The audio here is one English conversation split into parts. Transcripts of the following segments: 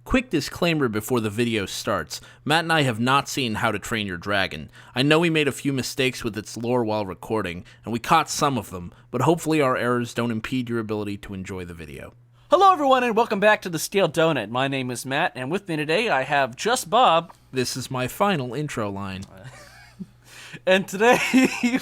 Quick disclaimer before the video starts. Matt and I have not seen How to Train Your Dragon. I know we made a few mistakes with its lore while recording, and we caught some of them, but hopefully our errors don't impede your ability to enjoy the video. Hello everyone and welcome back to The Steel Donut. My name is Matt, and with me today I have just Bob. This is my final intro line. And today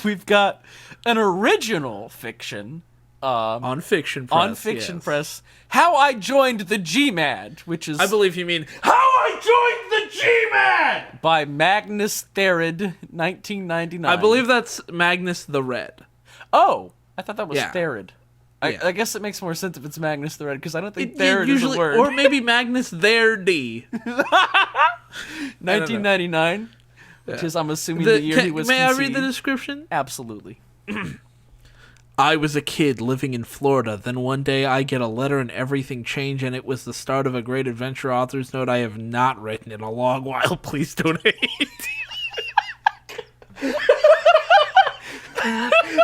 we've got an original fiction. On Fiction Press. On Fiction Press. How I Joined the GMAD, which is... I believe you mean, How I Joined the GMAD! By Magnus Therid, 1999. I believe that's Magnus the Red. Oh, I thought that was Yeah. Therid. Yeah. I guess it makes more sense if it's Magnus the Red, because I don't think Therid is a word. Or maybe Magnus there D. 1999, which is, I'm assuming, the year he was May conceived. I read the description? Absolutely. I was a kid living in Florida. Then one day I get a letter and everything changed, and it was the start of a great adventure author's note I have not written in a long while. Please donate.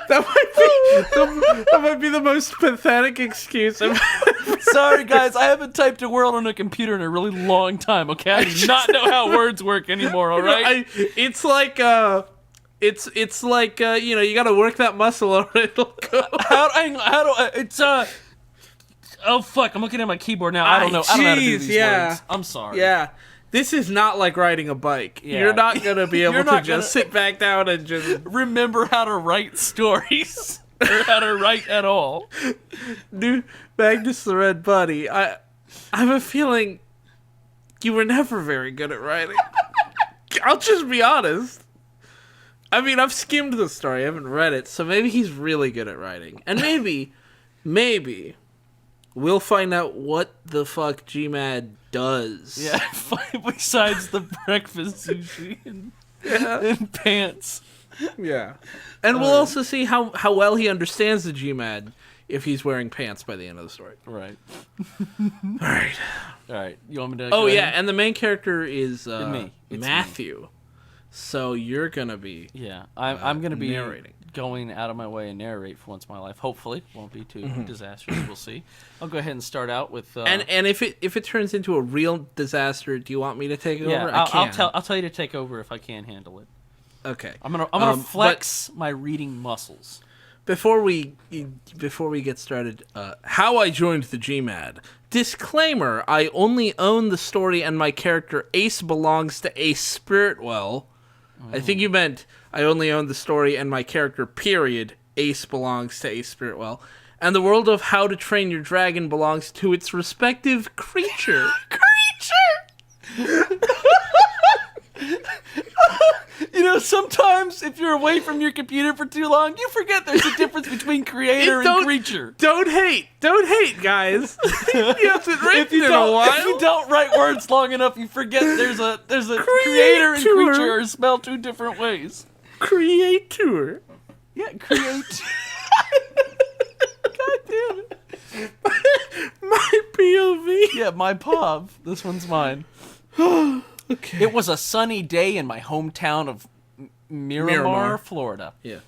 That might be the most pathetic excuse I've ever. Sorry, guys, I haven't typed a word on a computer in a really long time, okay? I do not know how words work anymore, all right? It's like, It's like, you gotta work that muscle or it'll go. Oh, fuck, I'm looking at my keyboard now. I don't know how to do these words. I'm sorry. Yeah. This is not like riding a bike. Yeah. You're not gonna be able to just sit back down and just... remember how to write stories. Or how to write at all. New Magnus the Red Buddy, I have a feeling you were never very good at writing. I'll just be honest. I mean, I've skimmed the story, I haven't read it, so maybe he's really good at writing. And maybe, we'll find out what the fuck GMAD does. Yeah, besides the breakfast sushi and pants. Yeah. And we'll also see how well he understands the GMAD if he's wearing pants by the end of the story. Right. All right. You want me to Oh, go yeah, ahead? and the main character is me. It's Matthew. So you're going to be I'm going to be narrating. Going out of my way and narrate for once in my life. Hopefully, won't be too disastrous. We'll see. I'll go ahead and start out with. And if it turns into a real disaster, do you want me to take over? I'll tell you to take over if I can't handle it. Okay. I'm gonna flex my reading muscles. Before we get started, How I Joined the GMAD. Disclaimer: I only own the story, and my character Ace belongs to Ace Spiritwell. I think you meant I only own the story and my character, period. Ace belongs to Ace Spiritwell. And the world of How to Train Your Dragon belongs to its respective creature. Sometimes if you're away from your computer for too long, you forget there's a difference between creator and creature. Don't hate, guys. You haven't written in a while. If you don't write words long enough, you forget there's a creator and creature are spelled two different ways. Creator. Yeah, create. God damn it. My POV. Yeah, my POV. This one's mine. Okay. It was a sunny day in my hometown of Miramar, Florida. Yeah.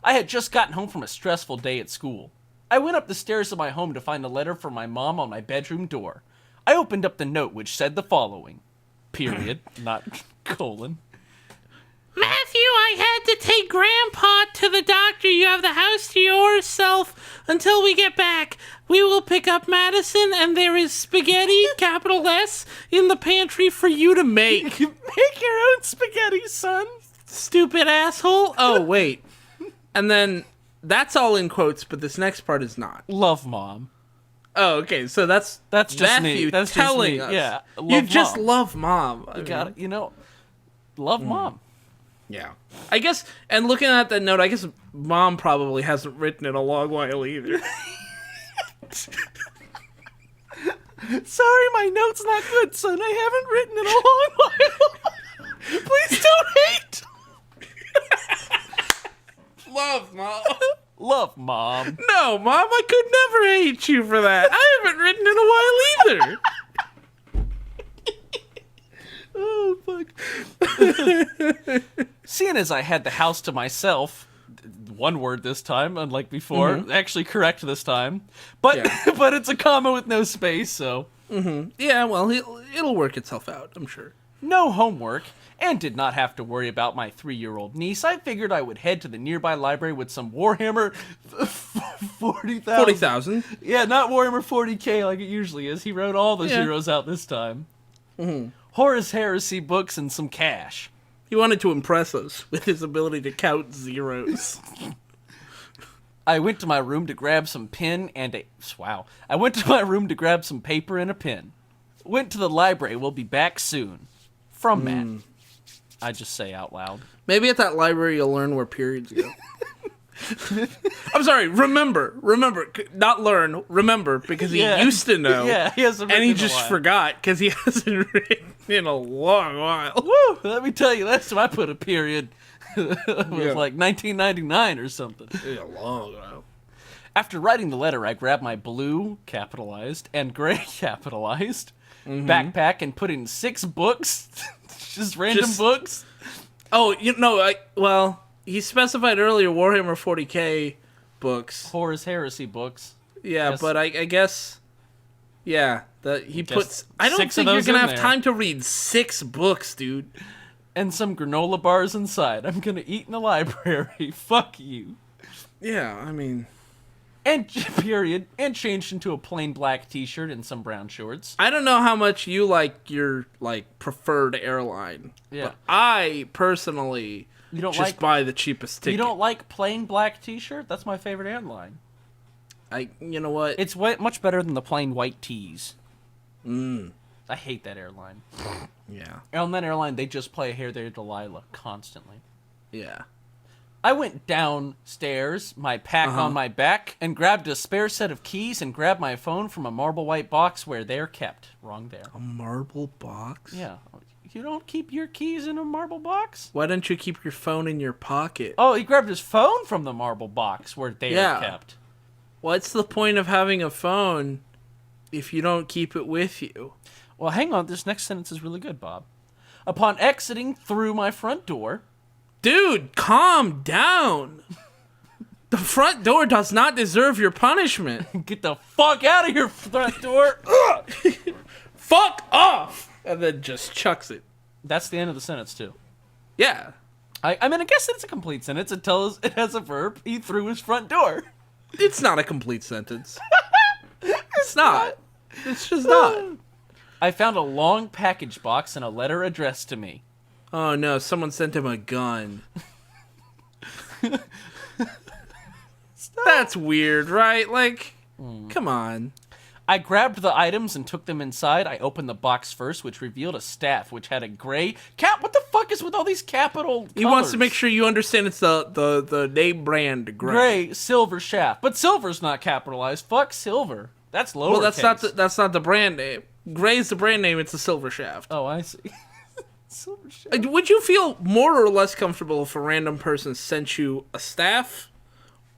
I had just gotten home from a stressful day at school. I went up the stairs of my home to find a letter from my mom on my bedroom door. I opened up the note, which said the following. Period. Not colon. Matthew, I had to take Grandpa to the doctor. You have the house to yourself until we get back. We will pick up Madison, and there is spaghetti, capital S, in the pantry for you to make. Make your own spaghetti, son. Stupid asshole. Oh, wait. And then, that's all in quotes, but this next part is not. Love, Mom. Oh, okay, so that's just Matthew me. That's telling just us. me. Yeah, You just Mom. love Mom. You got it. Love Mom. Yeah. I guess, and looking at that note, I guess Mom probably hasn't written in a long while either. Sorry, my note's not good, son. I haven't written in a long while. Please don't hate. Love Mom. Love, Mom. No, Mom, I could never hate you for that. I haven't written in a while either. Oh, fuck. Seeing as I had the house to myself, one word this time, unlike before, actually correct this time, but Yeah. but it's a comma with no space, so Yeah, well, it'll work itself out, I'm sure. No homework, and did not have to worry about my 3-year-old niece, I figured I would head to the nearby library with some Warhammer 40,000. 40,000. Yeah, not Warhammer 40k like it usually is. He wrote all the zeros out this time. Horus Heresy books and some cash. He wanted to impress us with his ability to count zeros. I went to my room to grab some pen and a... Wow. I went to my room to grab some paper and a pen. Went to the library. We'll be back soon. From Matt. I just say out loud. Maybe at that library you'll learn where periods go. I'm sorry, remember, not learn, remember, because he used to know. Yeah, he hasn't written and he in a just while. forgot, because he hasn't written in a long while. Woo! Let me tell you, last time I put a period was like 1999 or something. Yeah, long while. After writing the letter, I grabbed my blue, capitalized, and gray, capitalized, backpack and put in 6 books. Just random books. Oh, well, he specified earlier Warhammer 40k books. Horus Heresy books. Yeah, Yes. but I guess, yeah, he puts... I don't 6 of think you're those going to in have there. time to read 6 books, dude. And some granola bars inside. I'm gonna eat in the library. Fuck you. Yeah, I mean... And period. And changed into a plain black t-shirt and some brown shorts. I don't know how much you like your preferred airline. Yeah. But I personally You don't just like buy the cheapest ticket. You don't like plain black t-shirt? That's my favorite airline. You know what? It's much better than the plain white tees. I hate that airline. Yeah. On that airline, they just play Hair There Delilah constantly. Yeah. I went downstairs, my pack on my back, and grabbed a spare set of keys and grabbed my phone from a marble white box where they're kept. Wrong there. A marble box? Yeah. You don't keep your keys in a marble box? Why don't you keep your phone in your pocket? Oh, he grabbed his phone from the marble box where they're kept. What's the point of having a phone if you don't keep it with you? Well, hang on. This next sentence is really good, Bob. Upon exiting through my front door... Dude, calm down. The front door does not deserve your punishment. Get the fuck out of your front door! Fuck off! And then just chucks it. That's the end of the sentence, too. Yeah. I mean, I guess it's a complete sentence. It has a verb. He threw his front door. It's not a complete sentence. It's not. It's just not. I found a long package box and a letter addressed to me. Oh no, someone sent him a gun. That's weird, right? Like, come on. I grabbed the items and took them inside. I opened the box first, which revealed a staff, which had a gray cap. What the fuck is with all these capital colors? He wants to make sure you understand it's the name brand gray. Gray, silver shaft. But silver's not capitalized. Fuck silver. That's lowercase. Well, that's not the brand name. Gray's the brand name. It's the silver shaft. Oh, I see. Silver shaft. Would you feel more or less comfortable if a random person sent you a staff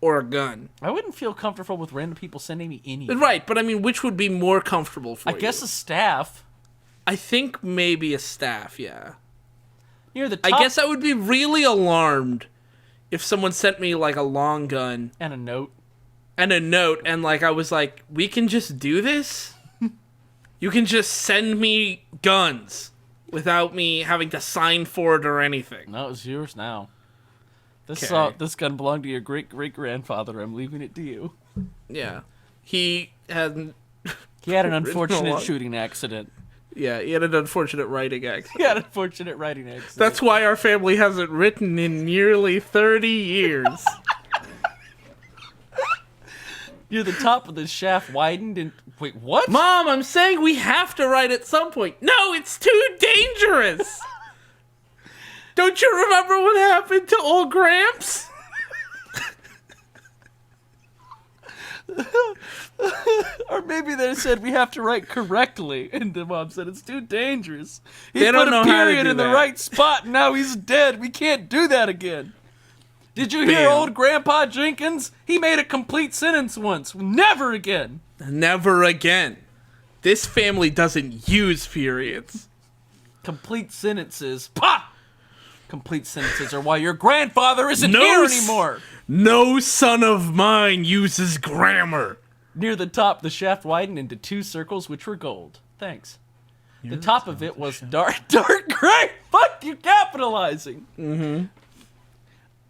or a gun? I wouldn't feel comfortable with random people sending me anything. Right, but I mean, which would be more comfortable for you? I guess a staff. I think maybe a staff, yeah. Near the top. I guess I would be really alarmed if someone sent me, like, a long gun And a note. and a note, and, like, I was like, we can just do this? You can just send me guns without me having to sign for it or anything. No, it's yours now. This Okay. this gun belonged to your great-great-grandfather. I'm leaving it to you. Yeah. He had... He had an Written unfortunate along. shooting accident. Yeah, he had an unfortunate writing accident. He had an unfortunate writing accident. That's why our family hasn't written in nearly 30 years. Near the top of the shaft widened and... Wait, what? Mom, I'm saying we have to write at some point. No, it's too dangerous. Don't you remember what happened to old Gramps? Or maybe they said we have to write correctly, and the mom said it's too dangerous. He They don't put know a how to period do in the that. right spot, and now he's dead. We can't do that again. Did you hear Bam. old Grandpa Jenkins? He made a complete sentence once. Never again. Never again. This family doesn't use periods. Complete sentences. Pah! Complete sentences are why your grandfather isn't No here s- anymore. No son of mine uses grammar. Near the top, the shaft widened into 2 circles, which were gold. Thanks. The top of it was dark gray. Fuck you, capitalizing. Mm-hmm.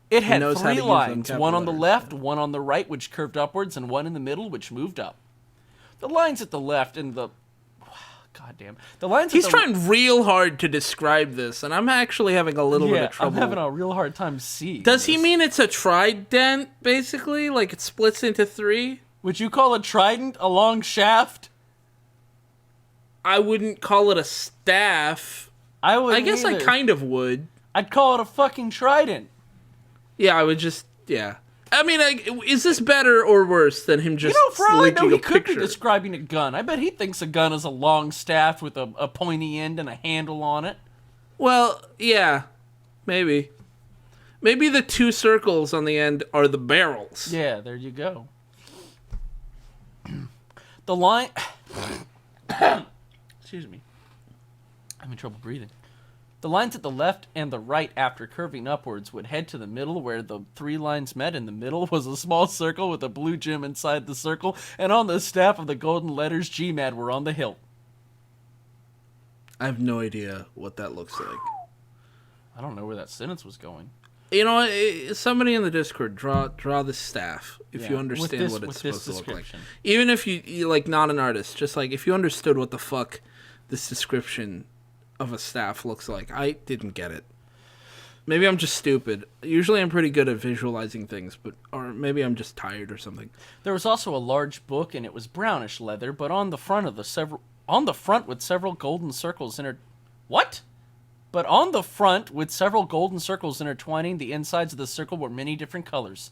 It had knows how to 3 use them lines, capital one on the letters. left, one on the right, which curved upwards, and one in the middle, which moved up. The lines at the left and the... Goddamn. The lines He's at the... trying real hard to describe this, and I'm actually having a little bit of trouble. I'm having a real hard time seeing Does he this. mean it's a trident, basically? Like it splits into 3? Would you call a trident a long shaft? I wouldn't call it a staff. I guess I kind of would. I'd call it a fucking trident. Yeah, I would just... Yeah. I mean, is this better or worse than him just For all I know, linking he a could be picture? describing a gun. I bet he thinks a gun is a long staff with a pointy end and a handle on it. Well, yeah. Maybe. Maybe the 2 circles on the end are the barrels. Yeah, there you go. The line... Excuse me. I'm having trouble breathing. The lines at the left and the right, after curving upwards, would head to the middle where the 3 lines met. In the middle was a small circle with a blue gem inside the circle, and on the staff of the golden letters GMAD were on the hilt. I have no idea what that looks like. I don't know where that sentence was going. You know what? Somebody in the Discord, draw the staff if Yeah, you with understand this- what with it's this supposed to look like. description. Even if you like not an artist, just like if you understood what the fuck this description of a staff looks like. I didn't get it. Maybe I'm just stupid. Usually I'm pretty good at visualizing things, or maybe I'm just tired or something. There was also a large book, and it was brownish leather, but on the front with several golden circles What? But on the front, with several golden circles intertwining, the insides of the circle were many different colors.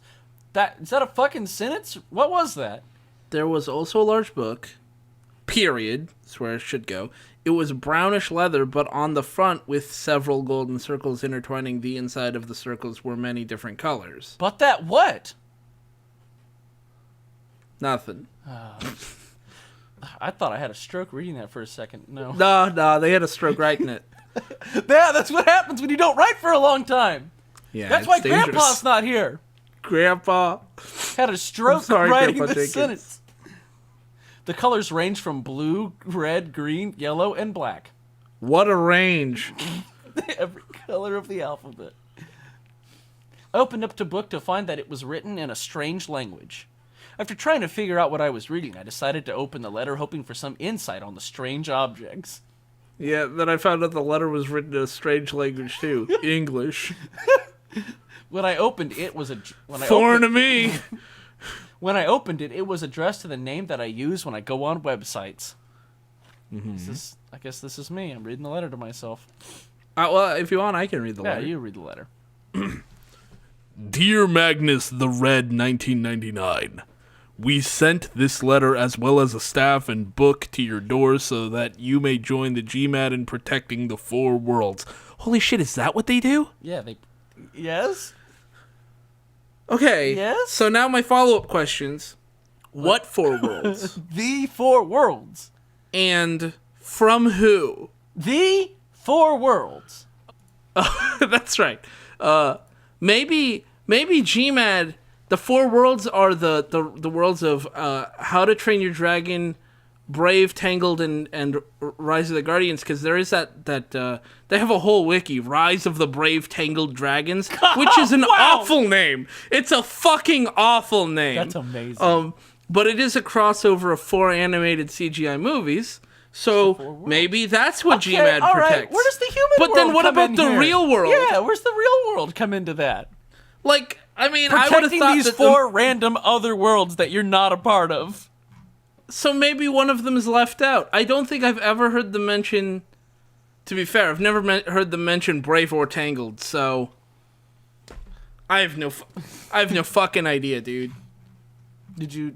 Is that a fucking sentence? What was that? There was also a large book, period, that's where it should go. It was brownish leather, but on the front, with several golden circles intertwining, the inside of the circles were many different colors. But that what? Nothing. I thought I had a stroke reading that for a second. No. No, they had a stroke writing it. Yeah, that's what happens when you don't write for a long time. Yeah, That's it's why dangerous. Grandpa's not here. Grandpa. Had a stroke sorry, writing Grandpa this Jenkins. sentence. The colors range from blue, red, green, yellow, and black. What a range. Every color of the alphabet. I opened up the book to find that it was written in a strange language. After trying to figure out what I was reading, I decided to open the letter, hoping for some insight on the strange objects. Yeah, then I found out the letter was written in a strange language, too. English. When I opened it, Foreign to me. When I opened it, it was addressed to the name that I use when I go on websites. Mm-hmm. I guess this is me. I'm reading the letter to myself. Well, if you want, I can read the Yeah, letter. you read the letter. Dear Magnus the Red 1999, we sent this letter as well as a staff and book to your door so that you may join the GMAD in protecting the 4 worlds. Holy shit, is that what they do? Yeah, Yes? Okay. Yes? So now my follow-up questions. What 4 worlds? The 4 worlds. And from who? The 4 worlds. That's right. Maybe GMAD, the 4 worlds are the worlds of How to Train Your Dragon, Brave, Tangled, and Rise of the Guardians, because there is that they have a whole wiki, Rise of the Brave Tangled Dragons, which is an awful name. It's a fucking awful name. That's amazing. But it is a crossover of 4 animated CGI movies, so maybe that's what GMAD all right. protects. Where does the human But world then what come about in the here? real world? Yeah, where's the real world come into that? Like, I mean, I would have Protecting thought these that 4 random other worlds that you're not a part of. so maybe one of them is left out. I don't think I've ever heard them mention. To be fair, I've never heard them mention Brave or Tangled. So I have no fucking idea, dude. Did you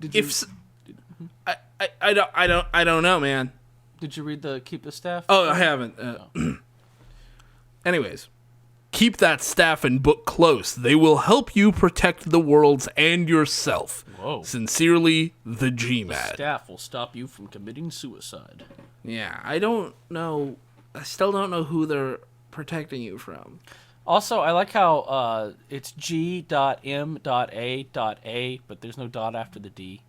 I don't know, man. did you read the Keep the Staff? Oh, I haven't. Anyways, Keep that staff and book close. They will help you protect the worlds and yourself. Whoa. Sincerely, the GMAD. Staff will stop you from committing suicide. yeah, I don't know. I still don't know who they're protecting you from. Also, I like how it's g.m.a.a, but there's no dot after the D.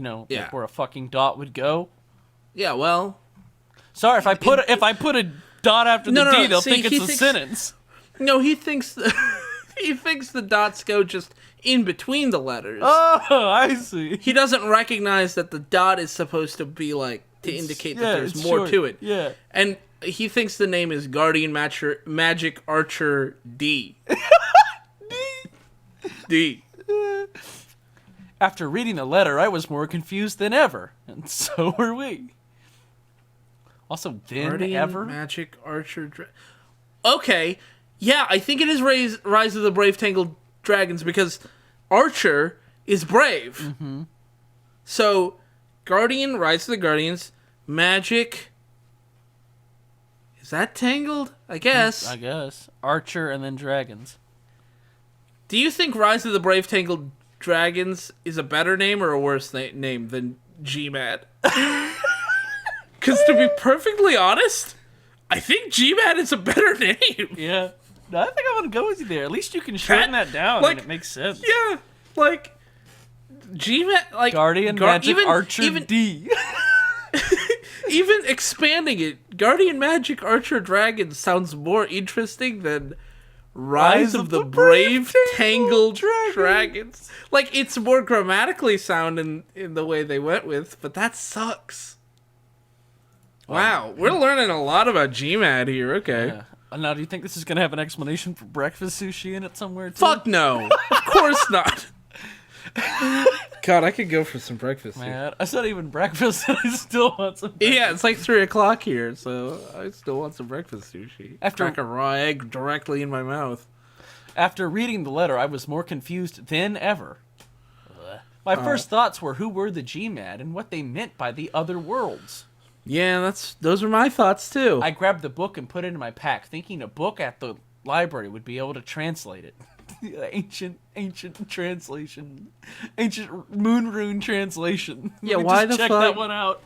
Yeah. like where a fucking dot would go. Yeah, well, Sorry, if I put a dot after the No, D, no, they'll see, think it's he a thinks- sentence. no, he thinks he thinks the dots go just in between the letters. Oh, I see. He doesn't recognize that the dot is supposed to be like to indicate that there's it's more short. to it. Yeah. And he thinks the name is Guardian Magic Archer D. D. After reading the letter, I was more confused than ever, and so were we. Also, than Guardian ever? Magic Archer. Okay, yeah, I think it is Rise of the Brave Tangled Dragons because Archer is brave. Mm-hmm. So, Guardian, Rise of the Guardians, Magic. Is that Tangled? I guess. I guess. Archer and then dragons. Do you think Rise of the Brave Tangled Dragons is a better name or a worse name than GMAD? Because to be perfectly honest, I think GMAD is a better name. Yeah. No, I think I'm going to go with you there. At least you can shorten that down like, and it makes sense. Yeah, like GMAD, like Guardian Magic Archer D. Even expanding it, Guardian Magic Archer Dragon sounds more interesting than Rise of the Brave Tangled Dragons. Like, it's more grammatically sound in the way they went with, but that sucks. Wow, we're learning a lot about GMAD here, okay. Yeah. Now, do you think this is going to have an explanation for breakfast sushi in it somewhere, too? Fuck no. Of course not. God, I could go for some breakfast here. Man, it's not even breakfast, and I still want some breakfast. Yeah, it's like 3 o'clock here, so I still want some breakfast sushi. After- Crack a raw egg directly in my mouth. After reading the letter, I was more confused than ever. My first thoughts were who were the GMAD and what they meant by the other worlds. Yeah, those are my thoughts too. I grabbed the book and put it in my pack, thinking a book at the library would be able to translate it. ancient translation, ancient moon rune translation. Yeah, Let me why just the check fuck- that one out.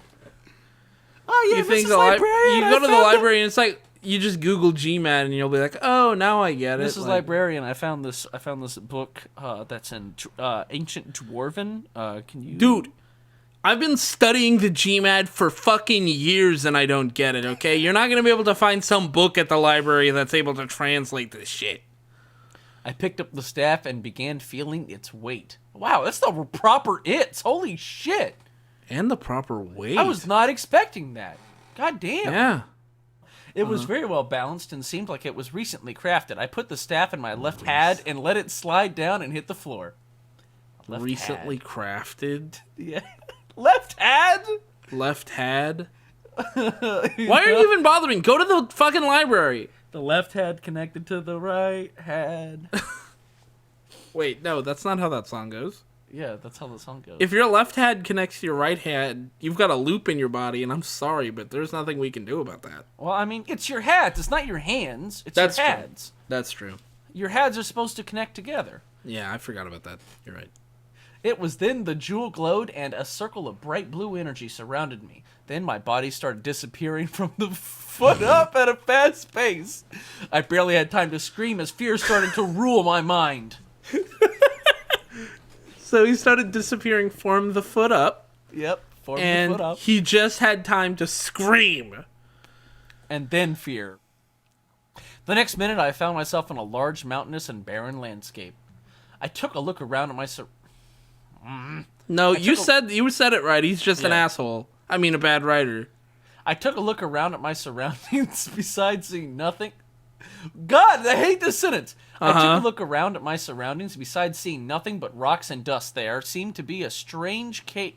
Oh yeah, you think Mrs. Librarian. you I go to the found library and it's like you just Google GMAD and you'll be like, oh, now I get it. Mrs. Like, Librarian, I found this book that's in ancient dwarven. Can you, dude, I've been studying the GMAD for fucking years and I don't get it. Okay, you're not gonna be able to find some book at the library that's able to translate this shit. I picked up the staff and began feeling its weight. Wow, that's the proper its. Holy shit! And the proper weight. I was not expecting that. God damn. Yeah. It was very well balanced and seemed like it was recently crafted. I put the staff in my left hand and let it slide down and hit the floor. Left Recently crafted. Yeah. Left hand? Left had. Why are you even bothering? Go to the fucking library. The left hand connected to the right hand. Wait, no, that's not how that song goes. Yeah, that's how the song goes. If your left hand connects to your right hand, you've got a loop in your body, and I'm sorry, but there's nothing we can do about that. Well, I mean, it's your hands. It's not your hands. It's That's your true. hands. That's true. Your hands are supposed to connect together. Yeah, I forgot about that. You're right. It was then the jewel glowed and a circle of bright blue energy surrounded me. Then my body started disappearing from the foot up at a fast pace. I barely had time to scream as fear started to rule my mind. So he started disappearing from the foot up, Yep, form the and foot up. he just had time to scream. And then fear. The next minute, I found myself in a large, mountainous, and barren landscape. I took a look around at my No, you took said it right. He's just an Yeah. asshole. I mean, a bad writer. I took a look around at my surroundings besides seeing nothing. God, I hate this sentence. I took a look around at my surroundings besides seeing nothing but rocks and dust. There seemed to be strange cave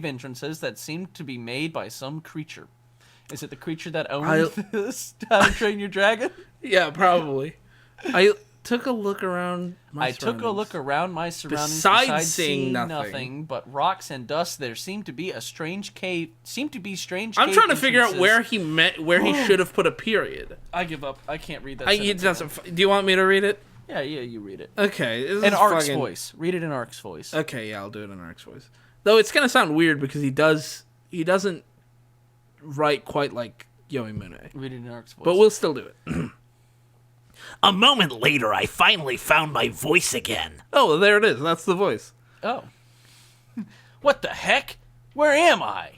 entrances that seemed to be made by some creature. Is it the creature that owns this How to Train Your Dragon? Yeah, probably. I took a look around my took a look around my surroundings Besides seeing nothing but rocks and dust. There seemed to be strange cave I'm trying to figure out where he should have put a period. I give up. I can't read that. It sentence doesn't. Do you want me to read it? again. Yeah, you read it. Okay. This In is Ark's fucking- voice. Read it in Ark's voice. Okay, yeah, I'll do it in Ark's voice. Though it's gonna sound weird because he doesn't write quite like Yoimune. Read it in Ark's voice. But we'll still do it. A moment later, I finally found my voice again. Oh, there it is. That's the voice. Oh. What the heck? Where am I?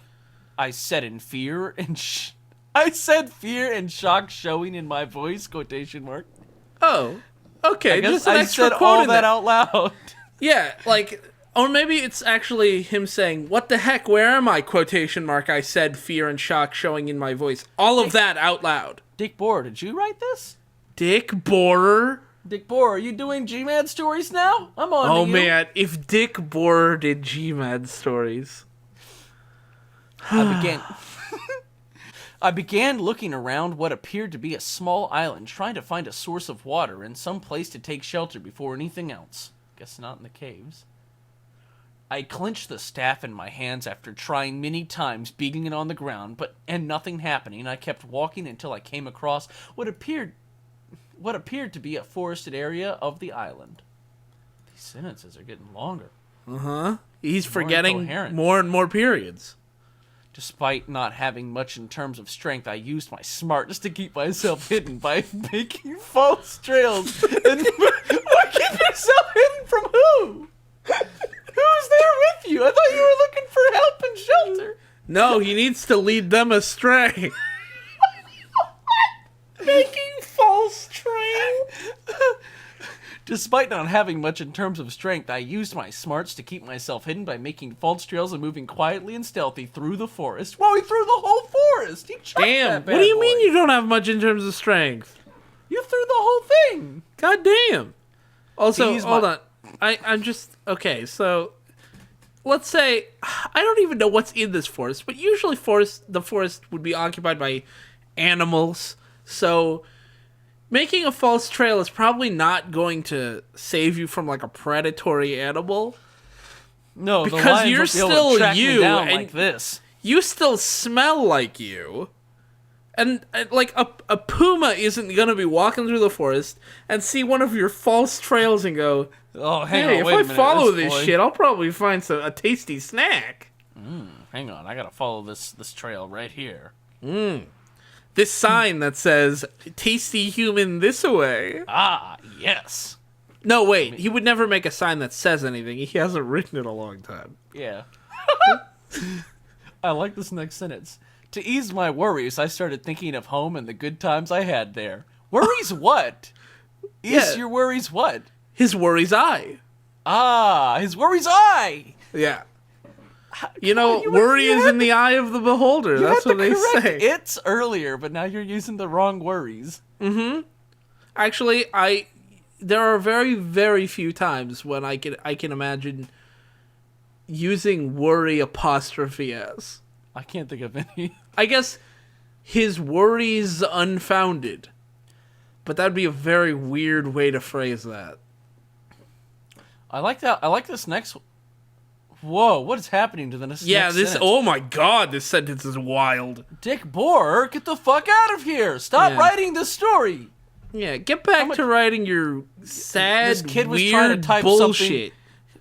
I said in fear and I said fear and shock showing in my voice, quotation mark. Oh, okay. I guess Just an I extra said quote all in that there. out loud. Yeah, like, or maybe it's actually him saying, "What the heck? Where am I?" Quotation mark. I said fear and shock showing in my voice. All of that out loud. Dick Bohr, did you write this? Dick Borer. Dick Bohr, are you doing GMAD stories now? I'm on Oh to you. man, if Dick Borer did GMAD stories. I began looking around what appeared to be a small island, trying to find a source of water and some place to take shelter before anything else. Guess not in the caves. I clenched the staff in my hands after trying many times, beating it on the ground, and nothing happening. I kept walking until I came across what appeared to be a forested area of the island. These sentences are getting longer. He's forgetting incoherent. more and more periods. Despite not having much in terms of strength, I used my smartness to keep myself hidden by making false trails. And keep yourself hidden from who? Who's there with you? I thought you were looking for help and shelter. No, he needs to lead them astray. Making false trail. Despite not having much in terms of strength, I used my smarts to keep myself hidden by making false trails and moving quietly and stealthy through the forest. Whoa, he threw the whole forest! He chucked Damn, that bad what do you boy. mean you don't have much in terms of strength? You threw the whole thing! God damn. Also, These hold mi- on. I'm just... Okay, so... Let's say... I don't even know what's in this forest, but usually the forest would be occupied by animals, so... Making a false trail is probably not going to save you from, like, a predatory animal. No, the Because lions you're won't be able still to track you, me down and- like this. You still smell like you. And, like, a puma isn't going to be walking through the forest and see one of your false trails and go, Oh, hang hey, on, if wait a I minute. follow this boy- shit, I'll probably find a tasty snack. Hang on, I gotta follow this trail right here. This sign that says, tasty human this way. Ah, yes. No, wait, he would never make a sign that says anything. He hasn't written in a long time. Yeah. I like this next sentence. To ease my worries, I started thinking of home and the good times I had there. Worries what? Yeah. Your worries what? His worries I. Ah, his worries I. Yeah. You know, you worry had is in the eye of the beholder. You That's had what to they correct say. It's earlier, but now you're using the wrong worries. Actually, there are very, very few times when I can imagine using worry apostrophe s. I can't think of any. I guess his worries unfounded. But that'd be a very weird way to phrase that. I like that. I like this next. Whoa, what is happening to the next? Yeah, next this. sentence? Oh my god, this sentence is wild. Dick Bohr, get the fuck out of here! Stop Yeah. writing this story. Yeah, get back to writing your sad, This kid was weird trying to type bullshit.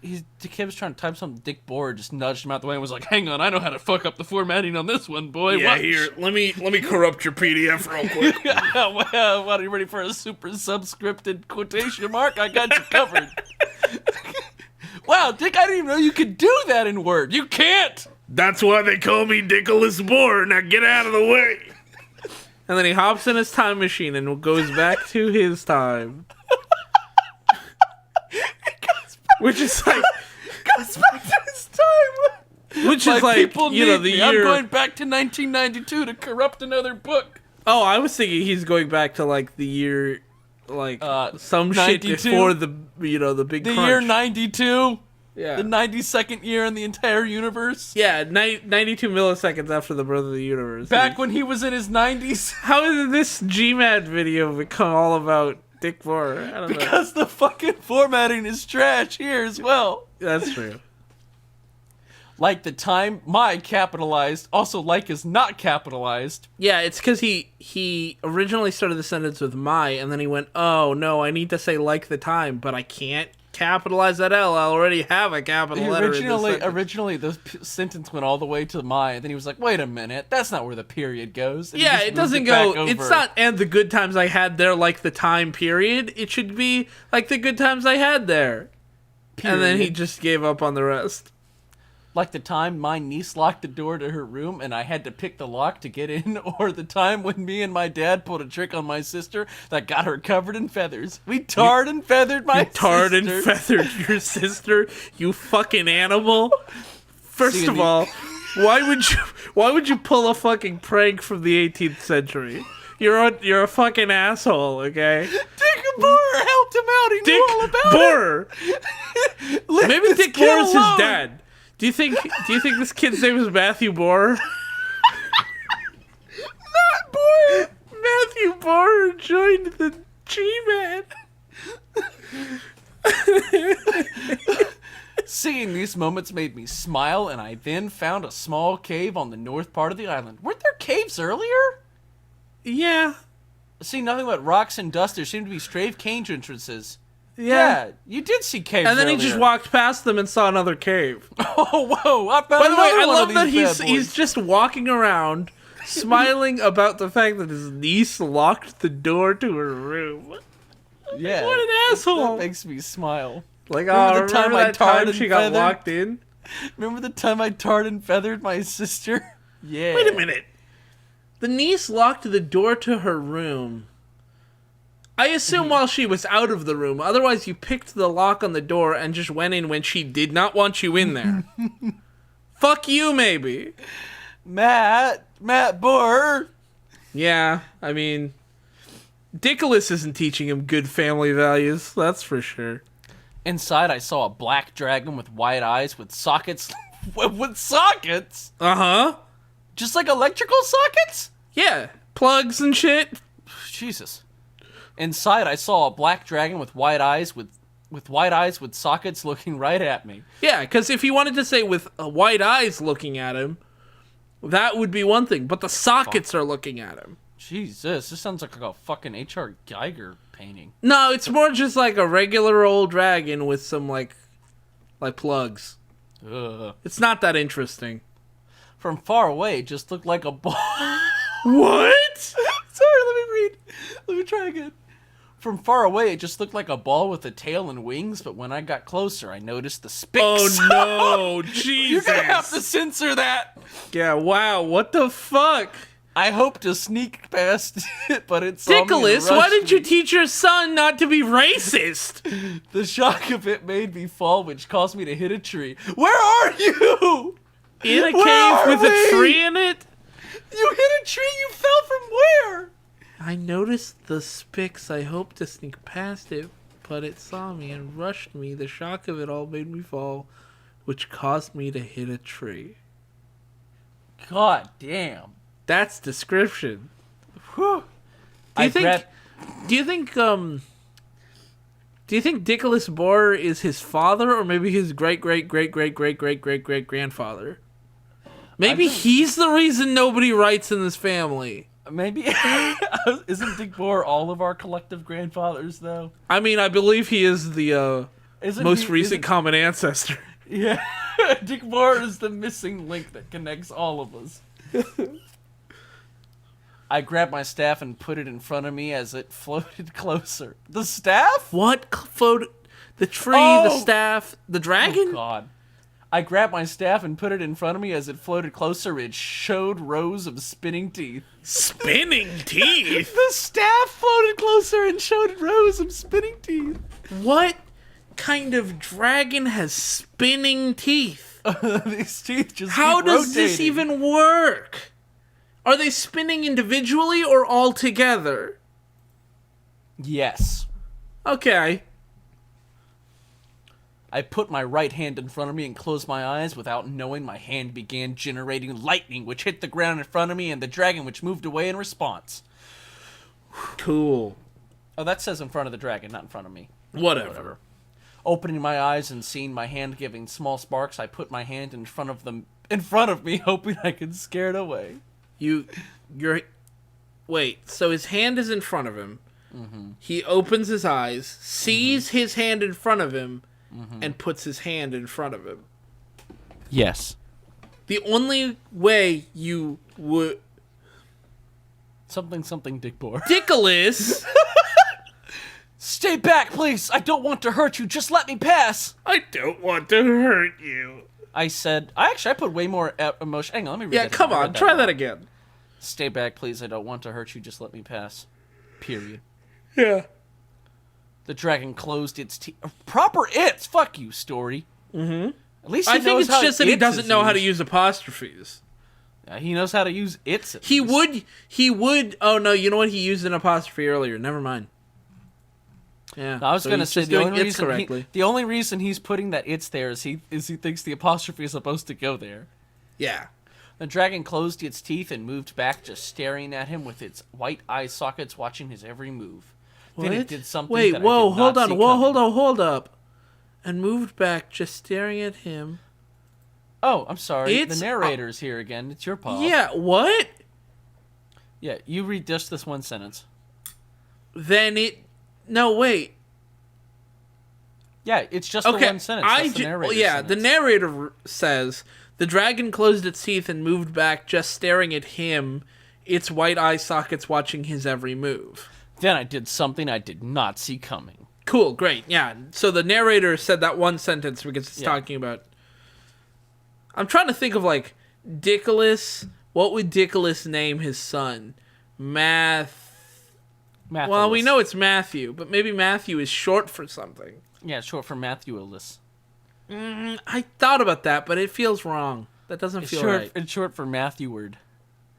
The kid was trying to type something. Dick Bohr just nudged him out the way and was like, "Hang on, I know how to fuck up the formatting on this one, boy." Yeah, Watch." here, let me corrupt your PDF real quick. Well, what, are you ready for a super subscripted quotation mark? I got you covered. Wow, Dick, I didn't even know you could do that in Word. You can't. That's why they call me Dickolas Bohr. Now get out of the way. And then he hops in his time machine and goes back to his time. Which is like, Goes back to his time. which My is like, people you know, need the me. year. I'm going back to 1992 to corrupt another book. Oh, I was thinking he's going back to like the year, like some shit 92? before the the big The crunch. year 92. Yeah. The 92nd year in the entire universe. Yeah, 92 milliseconds after the birth of the universe. Back when he was in his 90s. How did this GMAD video become all about Dick Bohr? I don't know. Because the fucking formatting is trash here as well. That's true. Like the time, my capitalized. Also, like is not capitalized. Yeah, it's because he originally started the sentence with my, and then he went, oh, no, I need to say like the time, but I can't capitalize that L. I already have a capital letter in this sentence. Originally, the sentence went all the way to my, and then he was like, wait a minute, that's not where the period goes. And he Yeah, just it moved doesn't back go, over. it's not, and the good times I had there like the time period. It should be like the good times I had there. And then he Period. just gave up on the rest. Like the time my niece locked the door to her room and I had to pick the lock to get in, or the time when me and my dad pulled a trick on my sister that got her covered in feathers. We tarred and feathered my sister. Tarred and feathered your sister, you fucking animal. First of all, why would you pull a fucking prank from the 18th century? You're a fucking asshole, okay? Dick Boer helped him out. He knew all about Boer. it. Maybe Dick Boer is his dad. Do you think this kid's name is Matthew Boer? Matt Boer. Matthew Boer joined the GMAD. Seeing these moments made me smile, and I then found a small cave on the north part of the island. Weren't there caves earlier? Yeah. See nothing but rocks and dust. There seemed to be straight cave entrances. Yeah. You did see caves And then earlier. he just walked past them and saw another cave. Oh, whoa. I found By the way, another I one love of that these bad he's boys. just walking around, smiling about the fact that his niece locked the door to her room. Yeah. What an asshole. That makes me smile. Like, Remember the time I that tarred time and she got feathered? locked in? Remember the time I tarred and feathered my sister? Yeah. Wait a minute. The niece locked the door to her room. I assume while she was out of the room. Otherwise, you picked the lock on the door and just went in when she did not want you in there. Fuck you, maybe. Matt Boer. Yeah, I mean, Dickolas isn't teaching him good family values. That's for sure. Inside, I saw a black dragon with white eyes with sockets. With sockets? Uh-huh. Just like electrical sockets? Yeah, plugs and shit. Jesus. Inside, I saw a black dragon with white eyes with sockets looking right at me. Yeah, because if you wanted to say with white eyes looking at him, that would be one thing. But the sockets are looking at him. Jesus, this sounds like a fucking H.R. Geiger painting. No, it's more just like a regular old dragon with some like plugs. Ugh. It's not that interesting. From far away, it just looked like a ball. What? Sorry, let me read. Let me try again. From far away, it just looked like a ball with a tail and wings, but when I got closer, I noticed the spikes. Oh no, Jesus. You're gonna have to censor that. Yeah, wow, what the fuck? I hope to sneak past it, but it's saw me and Dickolas, why rushed did you me. teach your son not to be racist? The shock of it made me fall, which caused me to hit a tree. Where are you? In a Where cave are with we? a tree in it? You hit a tree? You fell from where? I noticed the spicks. I hoped to sneak past it, but it saw me and rushed me. The shock of it all made me fall, which caused me to hit a tree. God damn. That's description. Whew. Do you think Dickolas Boer is his father, or maybe his great grandfather? Maybe he's the reason nobody writes in this family. Maybe. Isn't Dick Boer all of our collective grandfathers, though? I mean, I believe he is the most recent common ancestor. Yeah. Dick Boer is the missing link that connects all of us. I grabbed my staff and put it in front of me as it floated closer. The staff? What floated? The tree, the staff, the dragon? Oh, God. I grabbed my staff and put it in front of me as it floated closer. It showed rows of spinning teeth. Spinning teeth? The staff floated closer and showed rows of spinning teeth. What kind of dragon has spinning teeth? These teeth just How keep does this rotating. even work? Are they spinning individually or all together? Yes. Okay. I put my right hand in front of me and closed my eyes. Without knowing, my hand began generating lightning, which hit the ground in front of me, and the dragon, which moved away in response. Cool. Oh, that says in front of the dragon, not in front of me. Whatever. Opening my eyes and seeing my hand giving small sparks, I put my hand in front of me, hoping I could scare it away. Wait, so his hand is in front of him. Mm-hmm. He opens his eyes, sees his hand in front of him, and puts his hand in front of him. Yes. The only way you would... Something, Dick Boer. Dickolas! Stay back, please! I don't want to hurt you, just let me pass! I don't want to hurt you. I said, I put way more emotion. Hang on, let me read Yeah, that. come I on, read try wrong. that again. Stay back, please. I don't want to hurt you. Just let me pass. Period. Yeah. The dragon closed its teeth. Proper its. Fuck you, story. Mm-hmm. At least I think it's just that he doesn't know how to use. use apostrophes. Yeah, he knows how to use its. He would. Oh no, you know what? He used an apostrophe earlier. Never mind. Yeah. I was so gonna he's say just the doing only its reason correctly. the only reason he's putting that it's there is he thinks the apostrophe is supposed to go there. Yeah. The dragon closed its teeth and moved back, just staring at him with its white eye sockets, watching his every move. Then it did something. Wait, that whoa, I did hold not on, see whoa, coming. hold up. And moved back, just staring at him. Oh, I'm sorry. It's- the narrator's here again. It's your paw. Yeah, what? Yeah, you read just this one sentence. Then it... No, wait. Yeah, it's just the one sentence. That's the narrator's the sentence. narrator says, the dragon closed its teeth and moved back, just staring at him, its white eye sockets watching his every move. Then I did something I did not see coming. Cool, great, yeah. So the narrator said that one sentence because it's talking about... I'm trying to think of, like, Dickolas. What would Dickolas name his son? Well, we know it's Matthew, but maybe Matthew is short for something. Yeah, short for Matthew Illis. I thought about that, but it feels wrong. That doesn't It's feel short, right. it's short for Matthewward.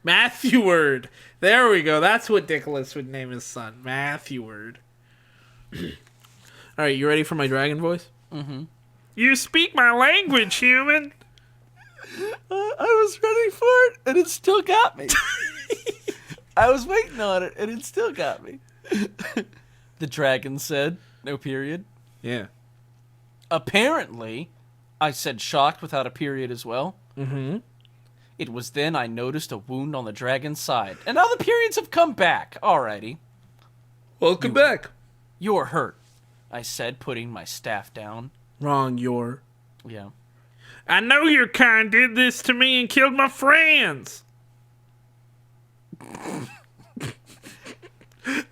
Matthewward. There we go. That's what Dickolas would name his son. Matthewward. All right, you ready for my dragon voice? Mm-hmm. You speak my language, human. I was ready for it, and it still got me. I was waiting on it, and it still got me. The dragon said, no period. Yeah. Apparently, I said shocked without a period as well. Mm-hmm. It was then I noticed a wound on the dragon's side. And now the periods have come back. Alrighty. Welcome back. You're hurt, I said, putting my staff down. Wrong, you're. Yeah. I know your kind did this to me and killed my friends.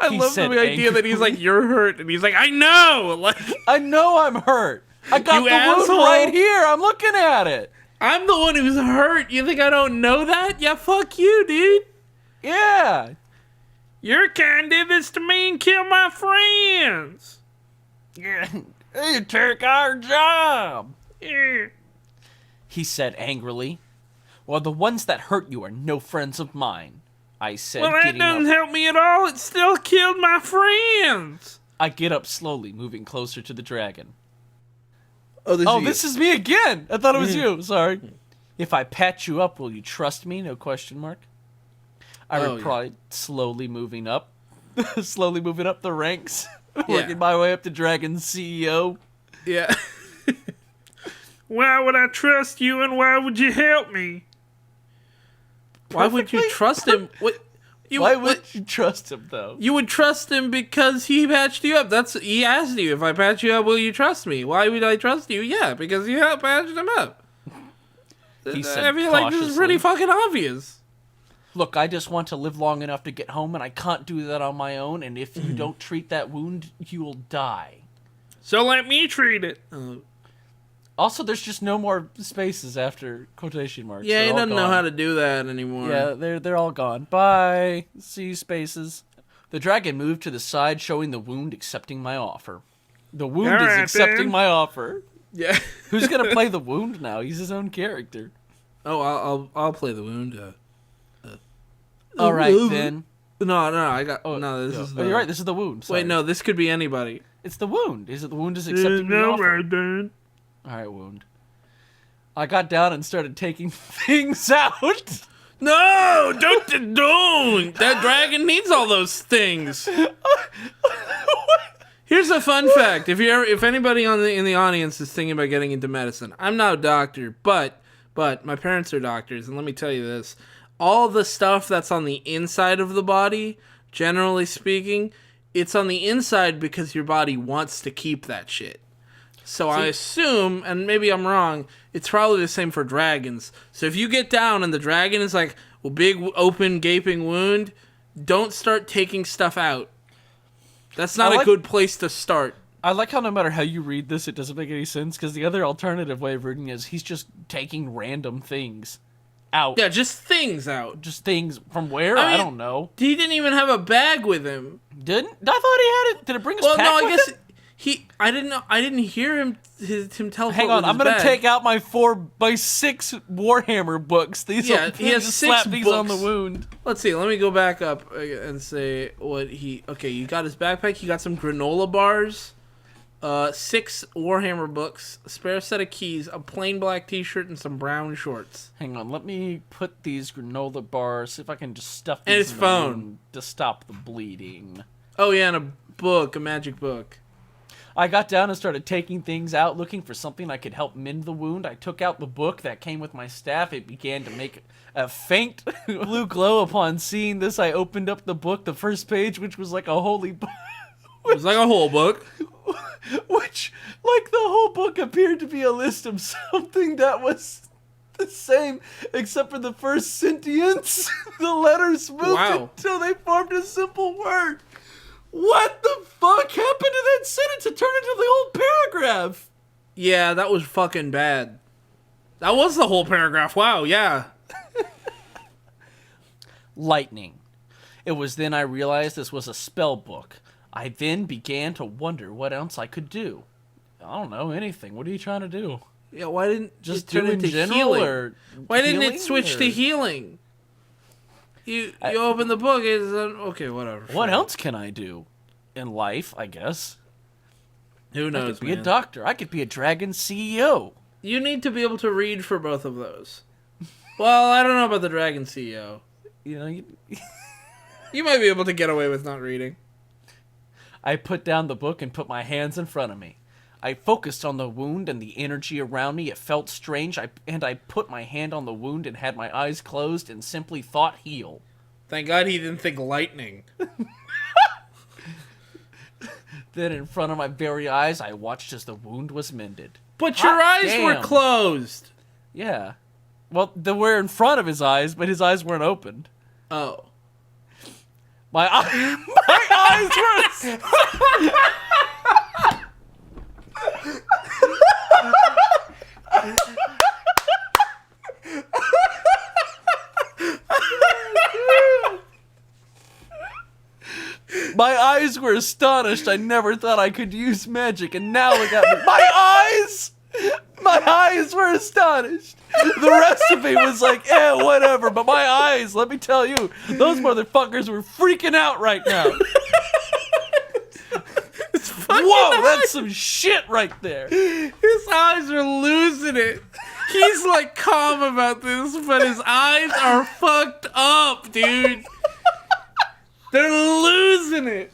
I He love said the idea that he's angrily. like, you're hurt, and he's like, I know! Like, I know I'm hurt. I got You the wound asshole. right here. I'm looking at it. I'm the one who's hurt. You think I don't know that? Yeah, fuck you, dude. Yeah. Your kind did this to me and killed my friends. You took our job. Yeah. He said angrily. Well, the ones that hurt you are no friends of mine, I said, Well, that getting doesn't up. help me at all. It still killed my friends. I get up slowly, moving closer to the dragon. Oh, This is me again. I thought it was you. Sorry. If I patch you up, will you trust me? No question mark. I Oh, replied, slowly moving up. Slowly moving up the ranks. Yeah. Working my way up to Dragon's CEO. Yeah. Why would I trust you and why would you help me? Why would you trust him? What? Why would you trust him, though? You would trust him because he patched you up. He asked you, if I patch you up, will you trust me? Why would I trust you? Yeah, because you helped patch him up. He said I feel like this is pretty fucking obvious. Look, I just want to live long enough to get home, and I can't do that on my own, and if you don't treat that wound, you will die. So let me treat it. Also, there's just no more spaces after quotation marks. Yeah, They're he all doesn't know gone. how to do that anymore. Yeah, they're all gone. Bye. See you, spaces. The dragon moved to the side, showing the wound accepting my offer. The wound All is right, accepting then. my offer. Yeah. Who's gonna play the wound now? He's his own character. Oh, I'll play the wound. All right then. No, I got. No, this is. Oh, you're right. This is the wound. Sorry. Wait, no, this could be anybody. It's the wound. Is it the wound is accepting the No, offer? right, then. All right, wound. I got down and started taking things out. No, don't. That dragon needs all those things. Here's a fun fact: if anybody in the audience is thinking about getting into medicine, I'm not a doctor, but my parents are doctors, and let me tell you this: all the stuff that's on the inside of the body, generally speaking, it's on the inside because your body wants to keep that shit. So I assume, and maybe I'm wrong, it's probably the same for dragons. So if you get down and the dragon is like, well, big open gaping wound, don't start taking stuff out. That's not a good place to start. I like how no matter how you read this, it doesn't make any sense, because the other alternative way of reading is he's just taking random things out. Yeah, just things out. Just things from where? I I mean, don't know. He didn't even have a bag with him. Didn't? I thought he had it. Did it bring his Well, pack no, I with guess it? I didn't know. I didn't hear him teleport. Hang on, with I'm his gonna bag. take out my 6 Warhammer books. These Yeah, will he has just 6 slap these on the books. wound. Let's see. Let me go back up and say what he. Okay, you got his backpack. He got some granola bars, 6 Warhammer books, a spare set of keys, a plain black T-shirt, and some brown shorts. Hang on, let me put these granola bars. See if I can just stuff And these his in the phone. wound to stop the bleeding. Oh yeah, and a book, a magic book. I got down and started taking things out, looking for something I could help mend the wound. I took out the book that came with my staff. It began to make a faint blue glow. Upon seeing this, I opened up the book, the first page, which was like a holy book. It was like a whole book. Which, like, the whole book appeared to be a list of something that was the same, except for the first sentence. The letters moved Wow. until they formed a simple word. What the fuck happened to that sentence? It turned into the whole paragraph. Yeah, that was fucking bad. That was the whole paragraph. Wow, yeah. Lightning. It was then I realized this was a spell book. I then began to wonder what else I could do. I don't know, anything. What are you trying to do? Yeah, why didn't Just it turn do in into general, healing? or Why didn't healing, it switch or- to healing? You open the book, it's okay, whatever. What fine. else can I do in life, I guess? Who I knows, could be man? a doctor. I could be a dragon CEO. You need to be able to read for both of those. Well, I don't know about the Dragon CEO. You know, You might be able to get away with not reading. I put down the book and put my hands in front of me. I focused on the wound and the energy around me. It felt strange. I put my hand on the wound and had my eyes closed and simply thought heal. Thank God he didn't think lightning. Then in front of my very eyes, I watched as the wound was mended. But your Hot eyes were damn. closed. Yeah. Well, they were in front of his eyes, but his eyes weren't opened. Oh. My eyes were... My eyes were astonished. I never thought I could use magic, and now look at me. My eyes! My eyes were astonished. The rest of me was like, whatever. But my eyes, let me tell you, those motherfuckers were freaking out right now. Whoa, that's some shit right there. His eyes are losing it. He's like calm about this, but his eyes are fucked up, dude. They're losing it.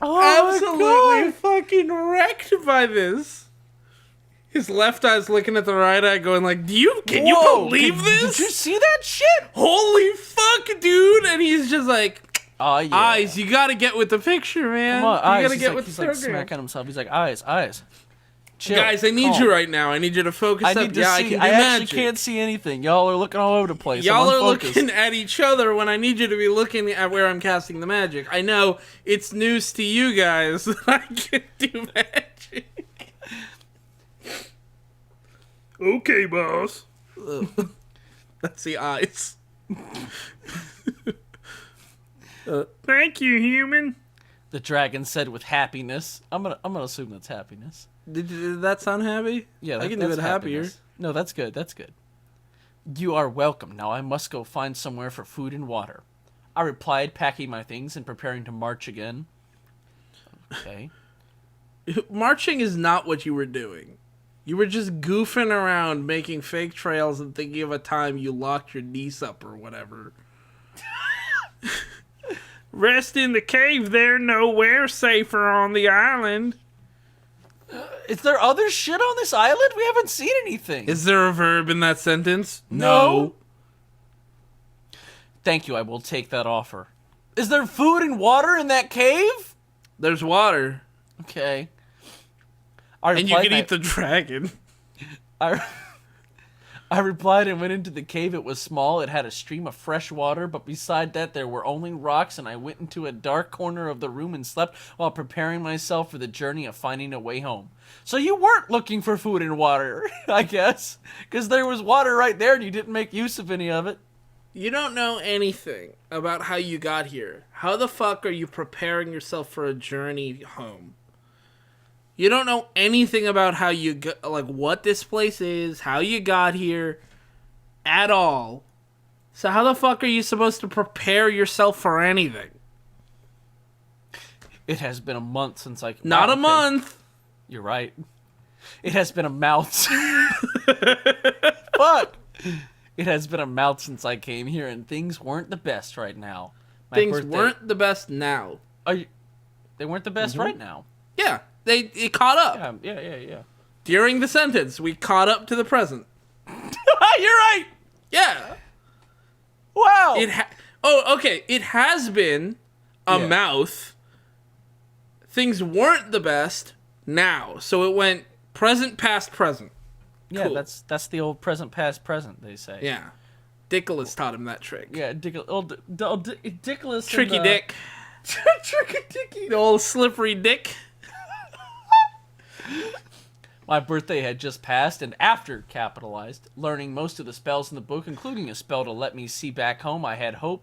Oh Absolutely fucking wrecked by this. His left eye's looking at the right eye going like, can you believe this? Did you see that shit? Holy fuck, dude. And he's just like, Oh, yeah. eyes, you gotta get with the picture, man. Come on, You eyes. gotta He's get like, with he's the like program. smacking himself. He's like, eyes. Chill. Guys, I need calm. you right now. I need you to focus I up. need to I see. can do I actually magic. can't see anything. Y'all are looking all over the place. Y'all I'm are unfocused. looking at each other when I need you to be looking at where I'm casting the magic. I know it's news to you guys that I can do magic. Okay, boss. That's the eyes. Thank you, human. The dragon said with happiness. I'm gonna assume that's happiness. Did that sound happy? Yeah, I can do that's it happier. happiness. No, that's good. That's good. You are welcome. Now I must go find somewhere for food and water. I replied, packing my things and preparing to march again. Okay. Marching is not what you were doing. You were just goofing around, making fake trails and thinking of a time you locked your niece up or whatever. Rest in the cave there, nowhere safer on the island. Is there other shit on this island? We haven't seen anything. Is there a verb in that sentence? No. Thank you. I will take that offer. Is there food and water in that cave? There's water. Okay. And you can eat the dragon. I I replied and went into the cave. It was small. It had a stream of fresh water, but beside that there were only rocks, and I went into a dark corner of the room and slept while preparing myself for the journey of finding a way home. So you weren't looking for food and water, I guess, because there was water right there and you didn't make use of any of it. You don't know anything about how you got here. How the fuck are you preparing yourself for a journey home? You don't know anything about how you got, like, what this place is, how you got here, at all. So how the fuck are you supposed to prepare yourself for anything? It has been a month since I... Not wow, a month! You're right. It has been a mouth. Fuck! It has been a mouth since I came here, and things weren't the best right now. Things weren't the best now. They weren't the best right now. Yeah, it caught up. Yeah. During the sentence, we caught up to the present. You're right! Yeah. Wow! Okay. It has been a mouth. Things weren't the best now. So it went present, past, present. Yeah, Cool. that's the old present, past, present, they say. Yeah. Dickolas taught him that trick. Yeah, Dickolas. Tricky Dick. Tricky Dicky. The old slippery dick. My birthday had just passed, and after capitalized, learning most of the spells in the book, including a spell to let me see back home, I had hope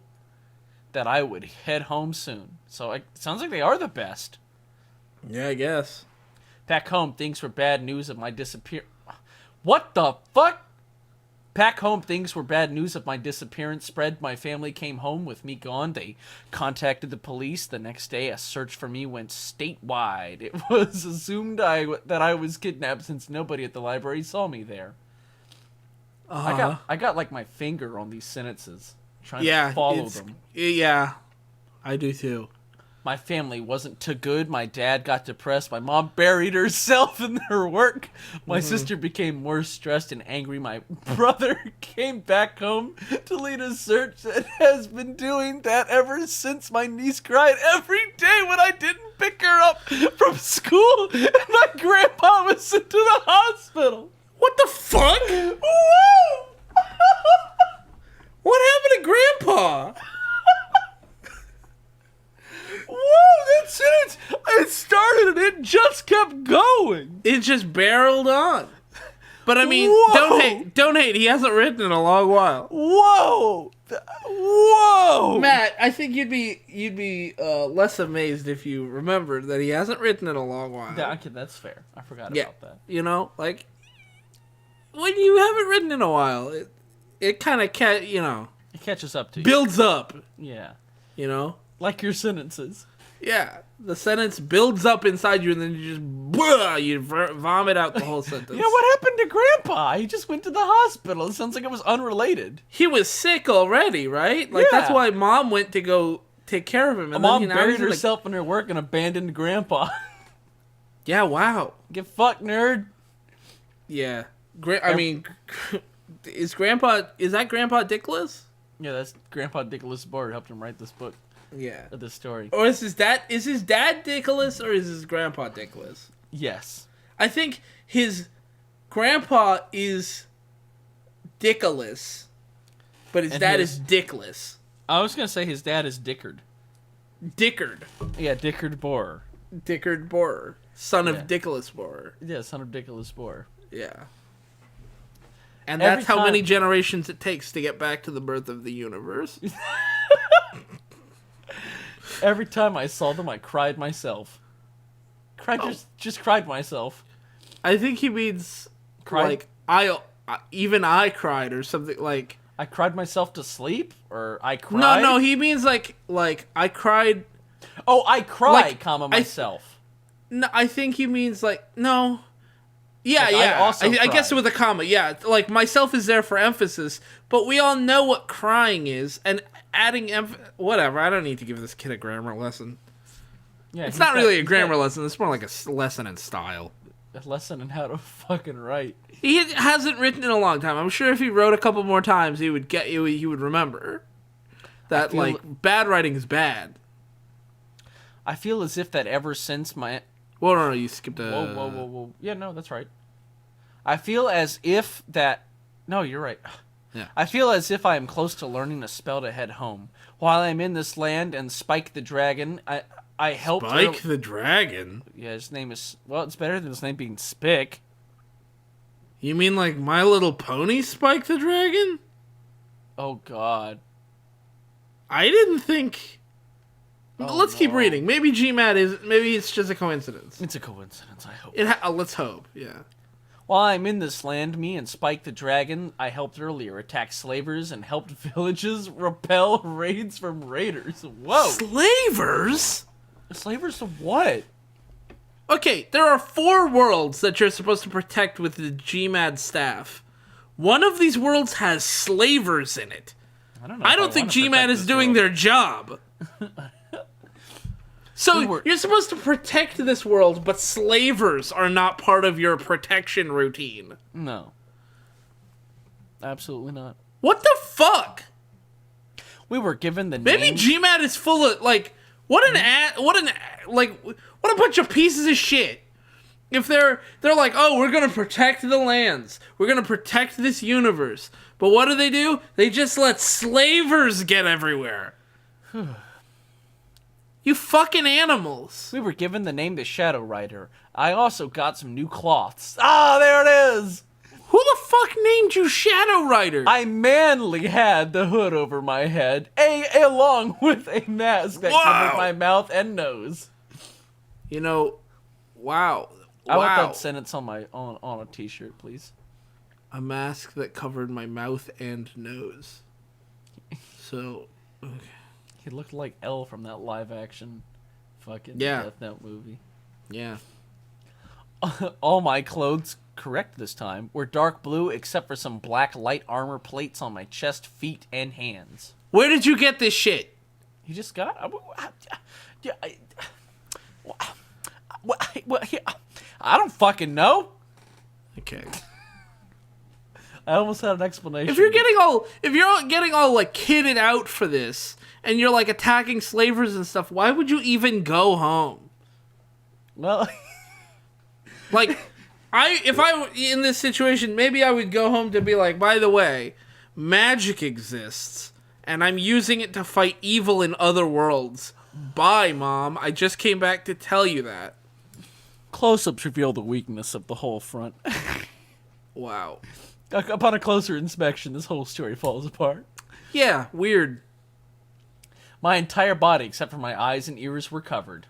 that I would head home soon. So it sounds like they are the best. Yeah, I guess. Back home, things were bad news of my disappearance. What the fuck? Back home, things were bad news of my disappearance spread. My family came home with me gone. They contacted the police. The next day, a search for me went statewide. It was assumed that I was kidnapped since nobody at the library saw me there. I got like my finger on these sentences, trying to follow them. Yeah, I do too. My family wasn't too good. My dad got depressed. My mom buried herself in her work. My sister became more stressed and angry. My brother came back home to lead a search and has been doing that ever since. My niece cried every day when I didn't pick her up from school. And my grandpa was sent to the hospital. What the fuck? Whoa! What happened to Grandpa? Whoa, that sentence, it started and it just kept going. It just barreled on. But I mean, Whoa. don't hate. He hasn't written in a long while. Whoa! Whoa! Matt, I think you'd be less amazed if you remembered that he hasn't written in a long while. Yeah, okay, that's fair. I forgot about that. You know, like, when you haven't written in a while, it kind of It catches up to you. builds up. Yeah. You know. Like your sentences. Yeah, the sentence builds up inside you, and then you just vomit out the whole sentence. You know what happened to Grandpa? He just went to the hospital. It sounds like it was unrelated. He was sick already, right? Like that's Yeah. why Mom went to go take care of him. And Mom then buried herself in her work and abandoned Grandpa. Yeah, wow. Get fucked, nerd. Yeah, I mean, is that Grandpa Dickolas? Yeah, that's Grandpa Dickolas Bard helped him write this book. Yeah. Of this story. Or is his dad Dickolas or is his grandpa Dickolas? Yes. I think his grandpa is Dickolas, but his dad is Dickless. I was going to say his dad is Dickard. Dickard. Yeah, Dickard Borer. Dickard Borer. Son of Dickolas Borer. Yeah, son of Dickolas Borer. Yeah. And Every that's how time- many generations it takes to get back to the birth of the universe. Every time I saw them, I cried myself. Just cried myself. I think he means Cried? like I cried or something like. I cried myself to sleep, or I cried. No, he means like I cried. Oh, I cried, Like, myself. No, I think he means like no. Yeah, Like, yeah. I also I guess cried. with a comma. Yeah, like myself is there for emphasis, but we all know what crying is, and adding whatever. I don't need to give this kid a grammar lesson. Yeah, It's not really a grammar lesson. It's more like a lesson in style. A lesson in how to fucking write. He hasn't written in a long time. I'm sure if he wrote a couple more times, he would remember that feel- like bad writing is bad. I feel as if that ever since my... Well, no, you skipped a. Whoa. Yeah, no, that's right. I feel as if that... No, you're right. Yeah. I feel as if I am close to learning a spell to head home. While I'm in this land and Spike the Dragon, I helped... Spike the Dragon? Yeah, his name is... Well, it's better than his name being Spick. You mean like My Little Pony Spike the Dragon? Oh, God. I didn't think... Oh, Let's keep no. reading. Maybe GMAD is... Maybe it's just a coincidence. It's a coincidence, I hope. Let's hope, yeah. While I'm in this land, me and Spike the Dragon, I helped earlier attack slavers and helped villages repel raids from raiders. Whoa! Slavers? Slavers to what? Okay, there are 4 worlds that you're supposed to protect with the GMAD staff. One of these worlds has slavers in it. I don't know. I if don't think wanna GMAD protect is this doing world. their job. So you're supposed to protect this world, but slavers are not part of your protection routine. No. Absolutely not. What the fuck? We were given the Maybe name... GMAD is full of what a bunch of pieces of shit. If they're like, oh, we're gonna protect the lands, we're gonna protect this universe, but what do? They just let slavers get everywhere. You fucking animals. We were given the name the Shadow Rider. I also got some new cloths. Ah, there it is! Who the fuck named you Shadow Rider? I manly had the hood over my head, along with a mask that covered my mouth and nose. You know, wow. I want that sentence on my on a t-shirt, please. A mask that covered my mouth and nose. So, okay. He looked like L from that live-action fucking Death Note movie. Yeah. All my clothes, correct this time, were dark blue except for some black light armor plates on my chest, feet, and hands. Where did you get this shit? You just got... I don't fucking know. Okay. I almost had an explanation. If you're getting all like kitted out for this, and you're like attacking slavers and stuff, why would you even go home? Well... Like, if I were in this situation, maybe I would go home to be like, by the way, magic exists, and I'm using it to fight evil in other worlds. Bye, Mom. I just came back to tell you that. Close-ups reveal the weakness of the whole front. Wow. Upon a closer inspection, this whole story falls apart. Yeah, weird. My entire body, except for my eyes and ears, were covered.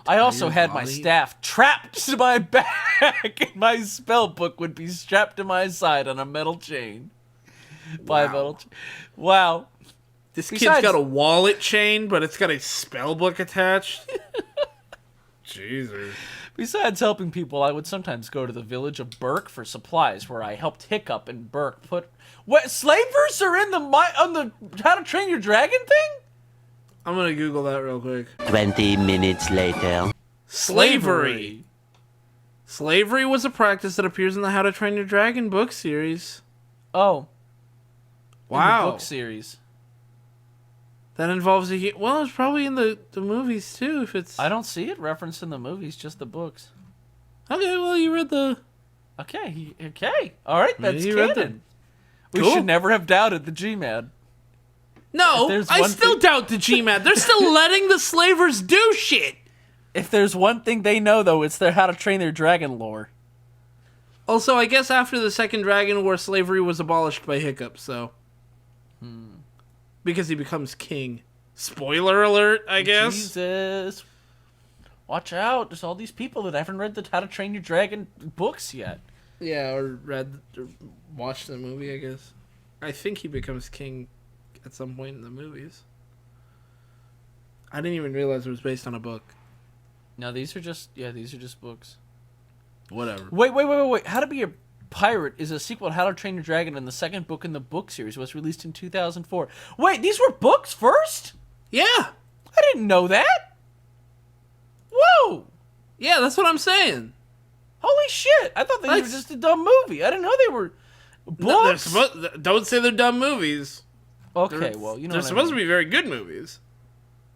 I also had my staff trapped to my back, and my spell book would be strapped to my side on a metal chain. Wow. This kid's got a wallet chain, but it's got a spell book attached. Jesus. Besides helping people, I would sometimes go to the village of Burke for supplies, where I helped Hiccup and Burke put... What? Slavers are in on the How to Train Your Dragon thing? I'm gonna Google that real quick. 20 minutes later. Slavery. Slavery was a practice that appears in the How to Train Your Dragon book series. Oh. Wow. In the book series. That involves well, it's probably in the movies too, if it's... I don't see it referenced in the movies, just the books. Okay, well, you read the... Okay. All right, that's you read canon. Cool. We should never have doubted the GMAD. No, I still doubt the GMAD. They're still letting the slavers do shit. If there's one thing they know, though, it's their How to Train Their Dragon lore. Also, I guess after the Second Dragon War, slavery was abolished by Hiccup, so... Because he becomes king. Spoiler alert, I guess. Jesus. Watch out. There's all these people that haven't read the How to Train Your Dragon books yet. Yeah, or watched the movie, I guess. I think he becomes king at some point in the movies. I didn't even realize it was based on a book. No, these are just books. Whatever. Wait. How to Be a Pirate is a sequel to How to Train Your Dragon, and the second book in the book series was released in 2004. Wait, these were books first? Yeah. I didn't know that. Whoa. Yeah, that's what I'm saying. Holy shit. I thought these were just a dumb movie. I didn't know they were books. No, don't say they're dumb movies. Okay, well, you know they're supposed to be very good movies.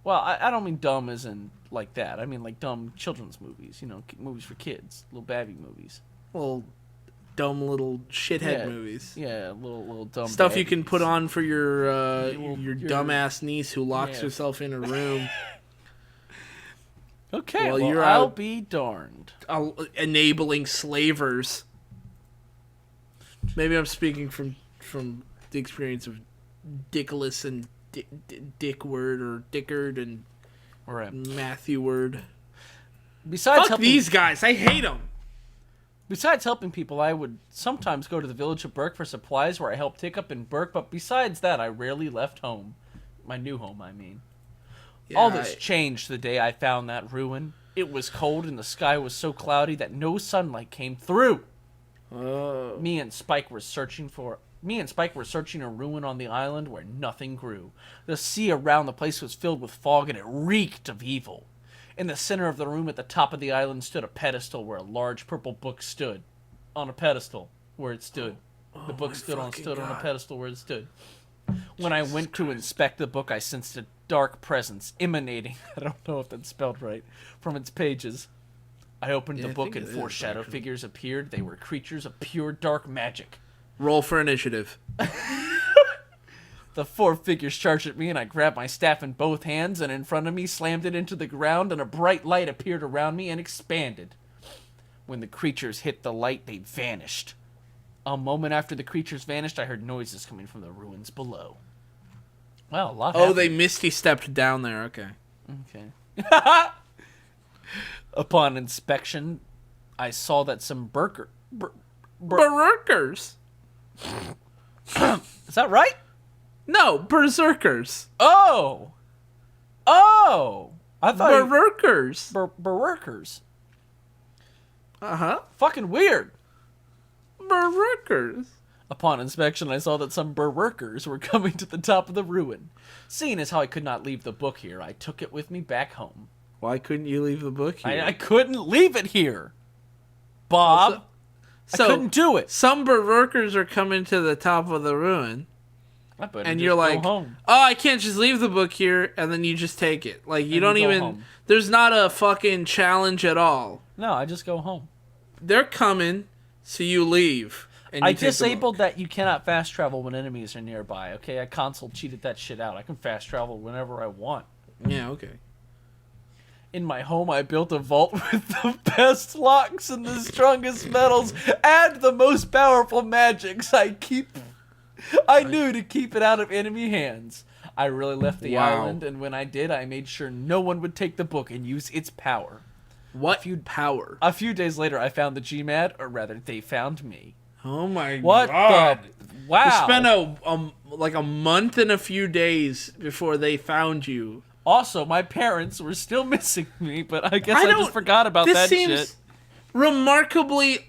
Well, I don't mean dumb as in like that. I mean like dumb children's movies. You know, movies for kids. Little babby movies. Well, dumb little shithead Yeah. movies. Yeah, little dumb Stuff you can baddies. put on for your Your- dumbass niece who locks Yeah. herself in a room, Okay, Well, well, you're I'll out. be darned. enabling slavers. Maybe I'm speaking from the experience of Dickolas and Dickward or Dickard and Right. Matthew Word. Besides Fuck these guys. I hate them. Besides helping people, I would sometimes go to the village of Burke for supplies where I helped take up in Burke, but besides that, I rarely left home. My new home, I mean. All this changed the day I found that ruin. It was cold and the sky was so cloudy that no sunlight came through. Me and Spike were searching a ruin on the island where nothing grew. The sea around the place was filled with fog and it reeked of evil. In the center of the room at the top of the island stood a pedestal where a large purple book stood. On a pedestal where it stood. The book stood on a pedestal where it stood. When I went to inspect the book, I sensed a dark presence emanating, I don't know if that's spelled right, from its pages. I opened the I book think and it 4 is, shadow actually. figures appeared. They were creatures of pure dark magic. Roll for initiative. The 4 figures charged at me, and I grabbed my staff in both hands, and in front of me slammed it into the ground, and a bright light appeared around me and expanded. When the creatures hit the light, they vanished. A moment after the creatures vanished, I heard noises coming from the ruins below. Well, a lot Oh, happened. they misty stepped down there. Okay. Okay. Upon inspection, I saw that some Berserkers. Is that right? No, berserkers. Oh! I thought Berserkers. Berserkers. Uh-huh. Fucking weird. Berserkers. Upon inspection, I saw that some berserkers were coming to the top of the ruin. Seeing as how I could not leave the book here, I took it with me back home. Why couldn't you leave the book here? I couldn't leave it here, Bob. So, I couldn't do it. Some berserkers are coming to the top of the ruin, I better and just you're go like, home. oh, I can't just leave the book here, and then you just take it. Like, you And don't you go even... home. There's not a fucking challenge at all. No, I just go home. They're coming, so you leave. And you I take the disabled book. that you cannot fast travel when enemies are nearby. Okay, I console cheated that shit out. I can fast travel whenever I want. Yeah, okay. In my home, I built a vault with the best locks and the strongest metals and the most powerful magics. I knew to keep it out of enemy hands. I really left the Wow. island, and when I did, I made sure no one would take the book and use its power. What power? A few days later, I found the GMAD, or rather, they found me. Oh my What god. the? Wow. You spent a month and a few days before they found you. Also, my parents were still missing me, but I guess I don't- just forgot about this that seems shit. remarkably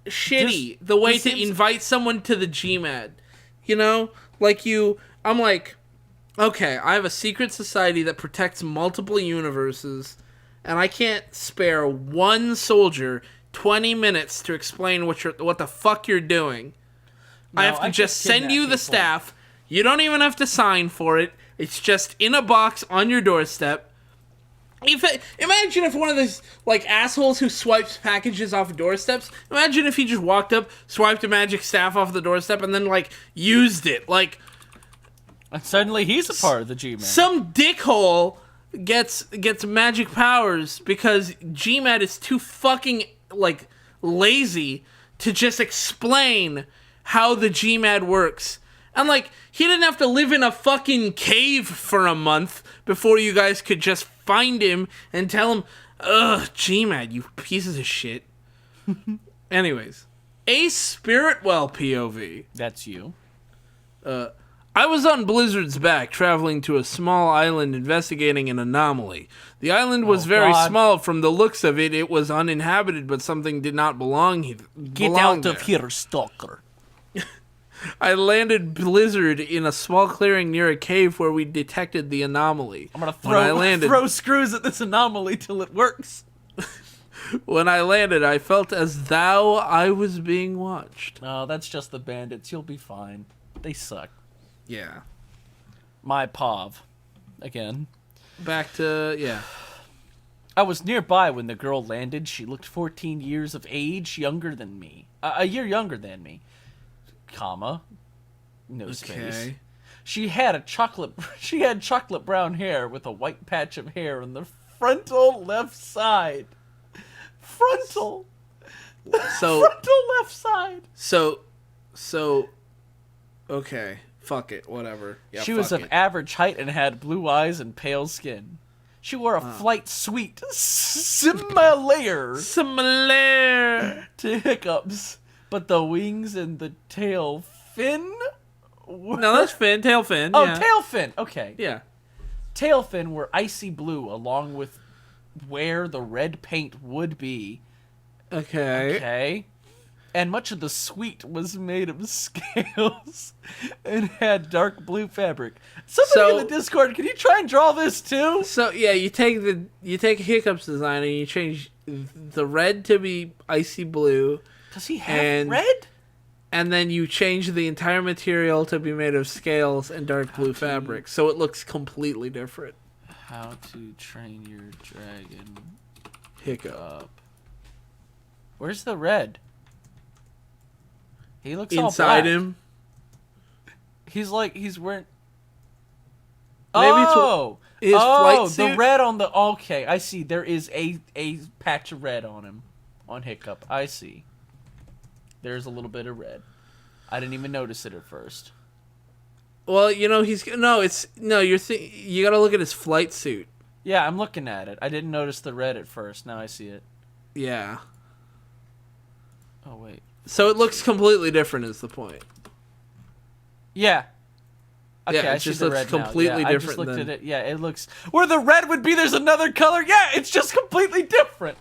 shitty the way this to seems- invite someone to the GMAD. You know, I'm like, okay, I have a secret society that protects multiple universes, and I can't spare one soldier 20 minutes to explain what the fuck you're doing. I have to I just just send kidnap you the people. staff. You don't even have to sign for it. It's just in a box on your doorstep. Imagine if one of those assholes who swipes packages off doorsteps. Imagine if he just walked up, swiped a magic staff off the doorstep, and then used it. And suddenly he's a part of the GMAD. Some dickhole gets magic powers because GMAD is too fucking lazy to just explain how the GMAD works. And he didn't have to live in a fucking cave for a month before you guys could just find him and tell him, ugh, GMAD, you pieces of shit. Anyways, a Spiritwell POV. That's you. I was on Blizzard's back, traveling to a small island investigating an anomaly. The island was very God. small. From the looks of it, it was uninhabited, but something did not belong here. Get out of here, stalker. I landed Blizzard in a small clearing near a cave where we detected the anomaly. I'm gonna When I landed, throw screws at this anomaly till it works. when I landed, I felt as though I was being watched. No, that's just the bandits. You'll be fine. They suck. Yeah. My POV. Again. Back to I was nearby when the girl landed. She looked 14 years of age, younger than me. A year younger than me. Comma. No space. Okay. She had chocolate brown hair with a white patch of hair on the frontal left side. Frontal So left side. so okay. Fuck it. Whatever. Yeah, She was fuck of it. average height and had blue eyes and pale skin. She wore a flight suite similar to Hiccups, but the wings and the tail fin were... No, that's fin. Tail fin. Oh, yeah. tail fin. Okay. Yeah. Tail fin were icy blue along with where the red paint would be. Okay. Okay. And much of the suite was made of scales and had dark blue fabric. Somebody in the Discord, can you try and draw this too? So yeah, you take Hiccup's design and you change the red to be icy blue, Does he have And- red? and then you change the entire material to be made of scales and dark blue fabric, so it looks completely different. How to train your dragon Hiccup. up. Where's the red? He looks all Inside black. him. He's wearing... Maybe it's oh! his oh, flight the suit? red on the... Okay, I see. There is a patch of red on him. On Hiccup. I see. There's a little bit of red. I didn't even notice it at first. Well, you know you gotta look at his flight suit. Yeah, I'm looking at it. I didn't notice the red at first. Now I see it. Yeah. Oh, wait. So it looks completely different is the point. Yeah. Okay, Yeah, it I see just the looks red now. completely Yeah, I just different looked than- at it. Yeah, it looks... Where the red would be, there's another color. Yeah, it's just completely different.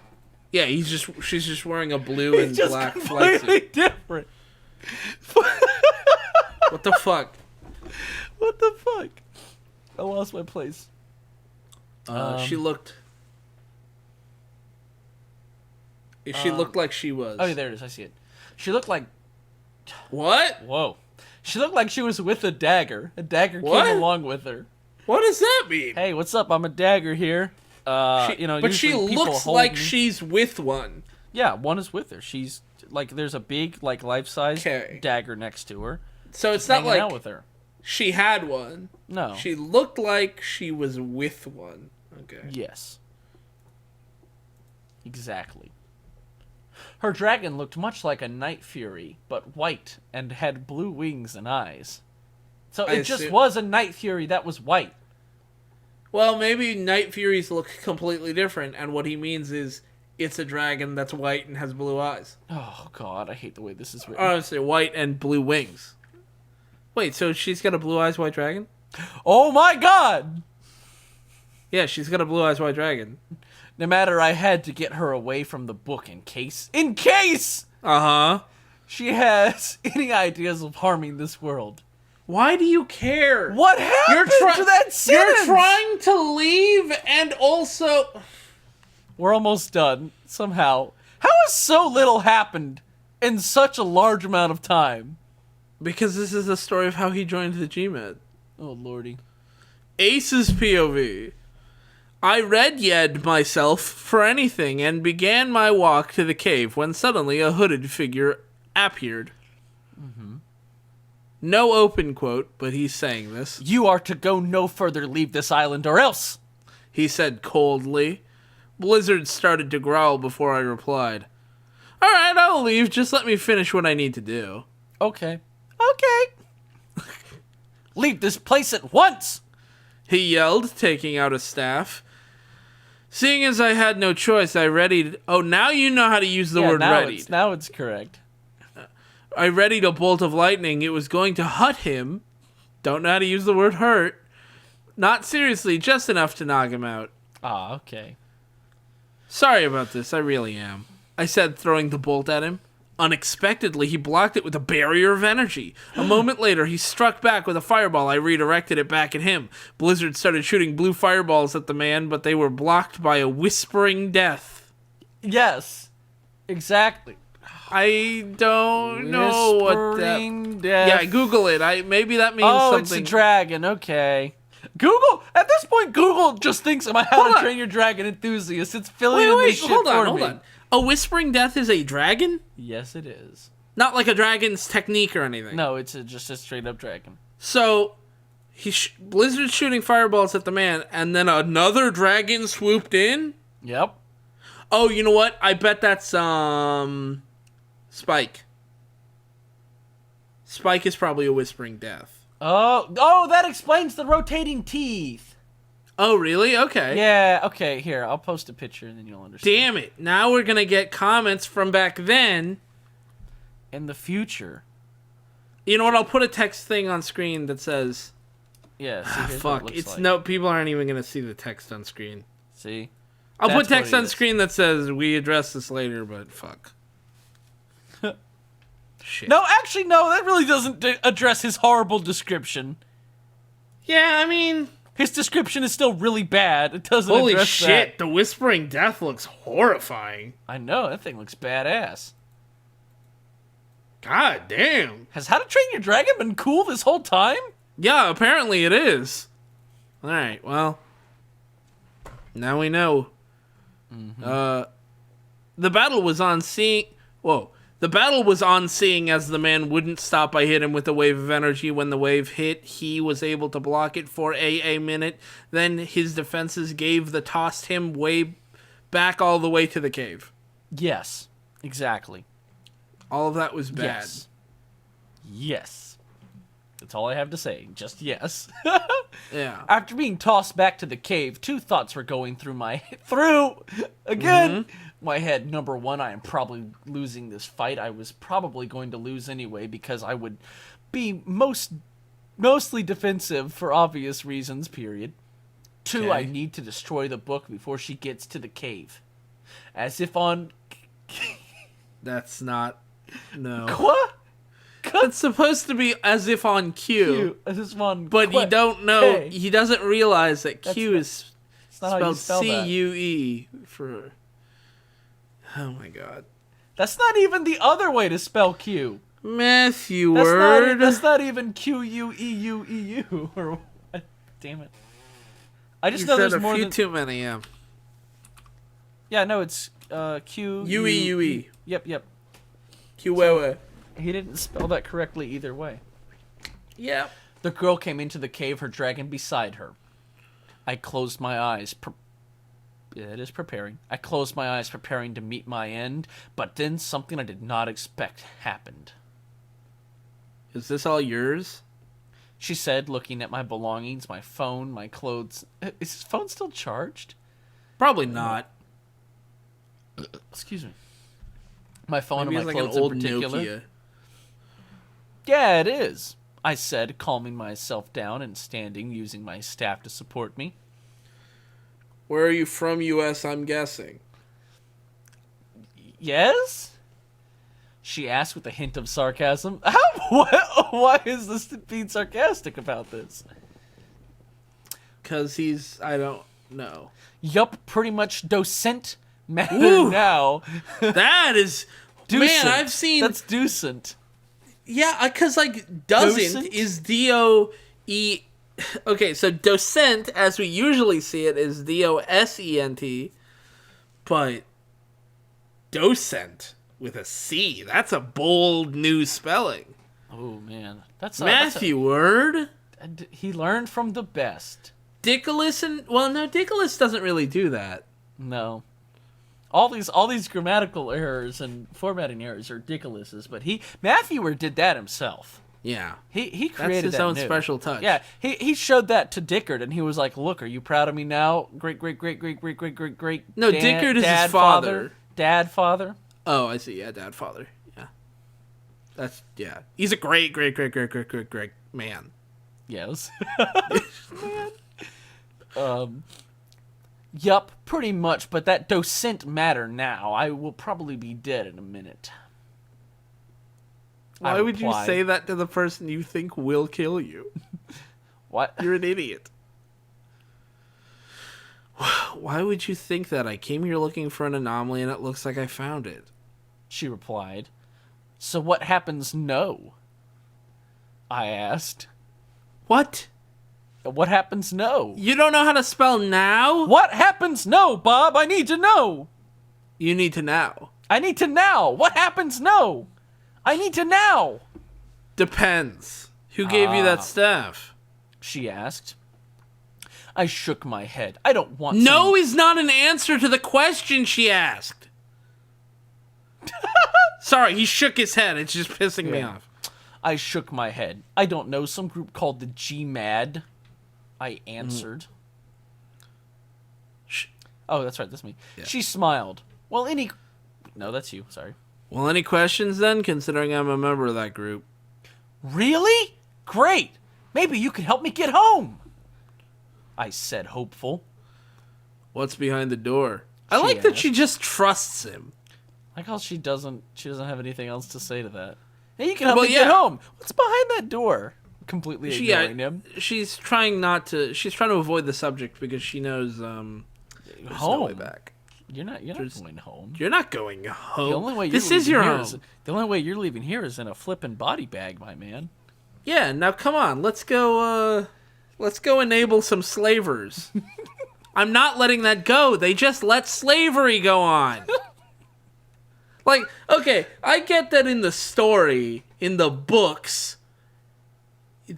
Yeah, she's just wearing a blue and It's just black flight completely suit. different. What the fuck? What the fuck? I lost my place. She looked like she was. Oh, yeah, there it is. I see it. She looked like... What? Whoa. She looked like she was with a dagger. A dagger What? came along with her. What does that mean? Hey, what's up? I'm a dagger here. But she usually people looks hold like me. she's with one. Yeah, one is with her. She's like, there's a big, like, life-size Okay. dagger next to her. So it's not Hanging out like with her. she had one. No. She looked like she was with one. Okay. Yes. Exactly. Her dragon looked much like a night fury, but white and had blue wings and eyes. So I it just assume- was a night fury that was white. Well, maybe Night Furies look completely different, and what he means is it's a dragon that's white and has blue eyes. Oh god, I hate the way this is written. Or I say white and blue wings. Wait, so she's got a blue eyes white dragon? Oh my god! Yeah, she's got a blue eyes white dragon. No matter, I had to get her away from the book in case Uh-huh. she has any ideas of harming this world. Why do you care? What happened to that sentence? You're trying to leave and also... We're almost done, somehow. How has so little happened in such a large amount of time? Because this is the story of how he joined the GMAD. Oh, lordy. Ace's POV. I read Yed myself for anything and began my walk to the cave when suddenly a hooded figure appeared. No open quote, but he's saying this. You are to go no further, leave this island, or else. He said coldly. Blizzard started to growl before I replied. All right, I'll leave. Just let me finish what I need to do. Okay. Okay. Leave this place at once. He yelled, taking out a staff. Seeing as I had no choice, I readied... Oh, now you know how to use the word readied. Now it's correct. I readied a bolt of lightning. It was going to hut him. Don't know how to use the word hurt. Not seriously, just enough to knock him out. Ah, okay. Sorry about this, I really am. I said, throwing the bolt at him. Unexpectedly, he blocked it with a barrier of energy. A moment later, he struck back with a fireball. I redirected it back at him. Blizzard started shooting blue fireballs at the man, but they were blocked by a whispering death. Yes. Exactly. I don't know what that... Whispering death. Yeah, Google it. Maybe that means Oh, something... it's a dragon. Okay. Google. At this point, Google Google just thinks I'm a How to Train Your Dragon enthusiast. It's filling in this shit hold for on, me. hold on. A Whispering Death is a dragon? Yes, it is. Not like a dragon's technique or anything. No, it's just a straight up dragon. So, Blizzard's shooting fireballs at the man, and then another dragon swooped in? Yep. Oh, you know what? I bet that's, Spike. Spike is probably a Whispering Death. Oh, that explains the rotating teeth. Oh, really? Okay. Yeah, okay, here, I'll post a picture and then you'll understand. Damn it. Now we're gonna get comments from back then. In the future. You know what? I'll put a text thing on screen that says... Yeah, see, here's what it Fuck. looks It's like. no... People aren't even gonna see the text on screen. See? I'll That's put text what it on is. screen that says, we address this later, but fuck. Shit. No, actually, no, that really doesn't address his horrible description. Yeah, I mean... His description is still really bad. It doesn't Holy address shit, that. the Whispering Death looks horrifying. I know, that thing looks badass. God damn. Has How to Train Your Dragon been cool this whole time? Yeah, apparently it is. Alright, well. Now we know. The battle was on seeing... Whoa. The battle was on seeing as the man wouldn't stop. I hit him with a wave of energy. When the wave hit, he was able to block it for a minute. Then his defenses tossed him way back all the way to the cave. Yes, exactly. All of that was bad. Yes. Yes. That's all I have to say. Just yes. Yeah. After being tossed back to the cave, two thoughts were going through my my head. Number one, I am probably losing this fight. I was probably going to lose anyway because I would be mostly defensive for obvious reasons, period. Two, I Okay. need to destroy the book before she gets to the cave. As if on... That's not... No. What? It's supposed to be as if on Q. As if on... But you don't know... K. He doesn't realize that Q not- is It's not how you spelled spell that. C-U-E for... Oh my god. That's not even the other way to spell Q. Matthew That's word. that's not even Q-U-E-U-E-U. Or what? Damn it. I just You know said there's a more few than... too many, yeah. Yeah, no, it's Q... U-E-U-E. Yep. Q-O-E. He didn't spell that correctly either way. Yep. The girl came into the cave, her dragon beside her. I closed my eyes. It is preparing. I closed my eyes, preparing to meet my end, but then something I did not expect happened. Is this all yours? She said, looking at my belongings, my phone, my clothes. Is his phone still charged? Probably not. Excuse me. My phone Maybe and it's my like an clothes old in particular. Nokia. Yeah, it is, I said, calming myself down and standing, using my staff to support me. Where are you from, U.S., I'm guessing? Yes? She asked with a hint of sarcasm. Why is this being sarcastic about this? Because he's... I don't know. Yup, pretty much docent matter Ooh. now. That is... Man, Docent. I've seen... That's docent. Yeah, because, like, doesn't Docent? is D-O-E... Okay, so docent, as we usually see it, is D-O-S-E-N-T. But docent with a C, that's a bold new spelling. Oh, man. That's Matthew word. He learned from the best. Dickolas and... Well, no, Dickolas doesn't really do that. No. All these grammatical errors and formatting errors are ridiculous, but Matthewer did that himself. Yeah. He created That's his that own new. special touch. Yeah, he showed that to Dickard, and he was like, "Look, are you proud of me now? Great." No, dad- Dickard is his dad father. Dad father. Oh, I see. Yeah, dad, father. Yeah. That's... Yeah. He's a great man. Yes. Yup, pretty much. But that docent matter now. I will probably be dead in a minute. I Why would you replied. say that to the person you think will kill you? What? You're an idiot. Why would you think that? I came here looking for an anomaly and it looks like I found it. She replied. So what happens no? I asked. What? What happens no? You don't know how to spell now? What happens no, Bob? I need to know. You need to know. I need to now. What happens no? I need to now. Depends. Who gave you that staff? She asked. I shook my head. I don't want No is not an answer to the question she asked. Sorry, he shook his head. It's just pissing me off. I shook my head. I don't know, some group called the GMAD. I answered. Oh, that's right, that's me. Yeah. She smiled. Well, No, that's you, sorry. Well, any questions then, considering I'm a member of that group? Really? Great. Maybe you can help me get home. I said, hopeful. What's behind the door? I like that she just trusts him. Like how she doesn't have anything else to say to that. Hey, you can help me get home. What's behind that door? Completely ignoring him. She's trying to avoid the subject because she knows home. No way back. You're not going home. You're not going home. The only way this is your home. The only way you're leaving here is in a flippin' body bag, my man. Yeah, now come on. Let's go enable some slavers. I'm not letting that go. They just let slavery go on. Like, okay, I get that in the story, in the books,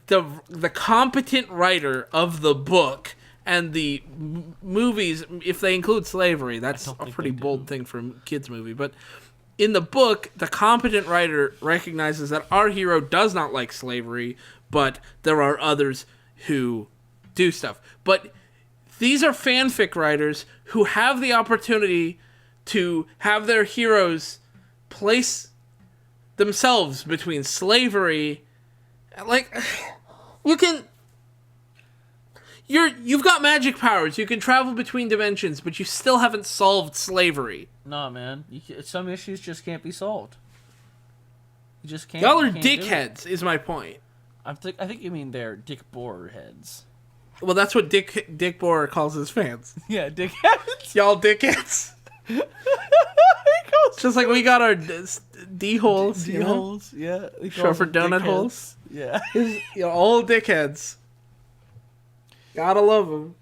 the competent writer of the book and the movies, if they include slavery, that's a pretty bold thing for a kids movie, but in the book, the competent writer recognizes that our hero does not like slavery, but there are others who do stuff. But these are fanfic writers who have the opportunity to have their heroes place themselves between slavery, like, you've got magic powers, you can travel between dimensions, but you still haven't solved slavery. Nah, man, some issues just can't be solved. You just can't. Y'all are dickheads, is my point. I think you mean they're Dick Borer heads. Well, that's what Dick Borer calls his fans. Yeah, dickheads. Y'all dickheads. Just like we got our D-holes. D-holes, yeah. Short for donut holes. Yeah. All dickheads. Gotta love them.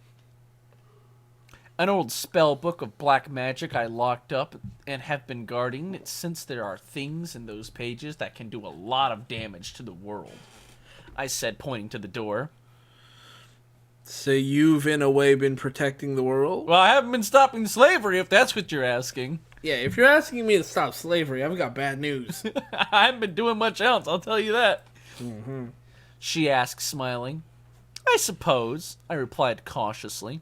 An old spell book of black magic I locked up and have been guarding since there are things in those pages that can do a lot of damage to the world. I said, pointing to the door. So you've, in a way, been protecting the world? Well, I haven't been stopping slavery, if that's what you're asking. Yeah, if you're asking me to stop slavery, I've got bad news. I haven't been doing much else, I'll tell you that. Mm-hmm. She asked, smiling. I suppose, I replied cautiously.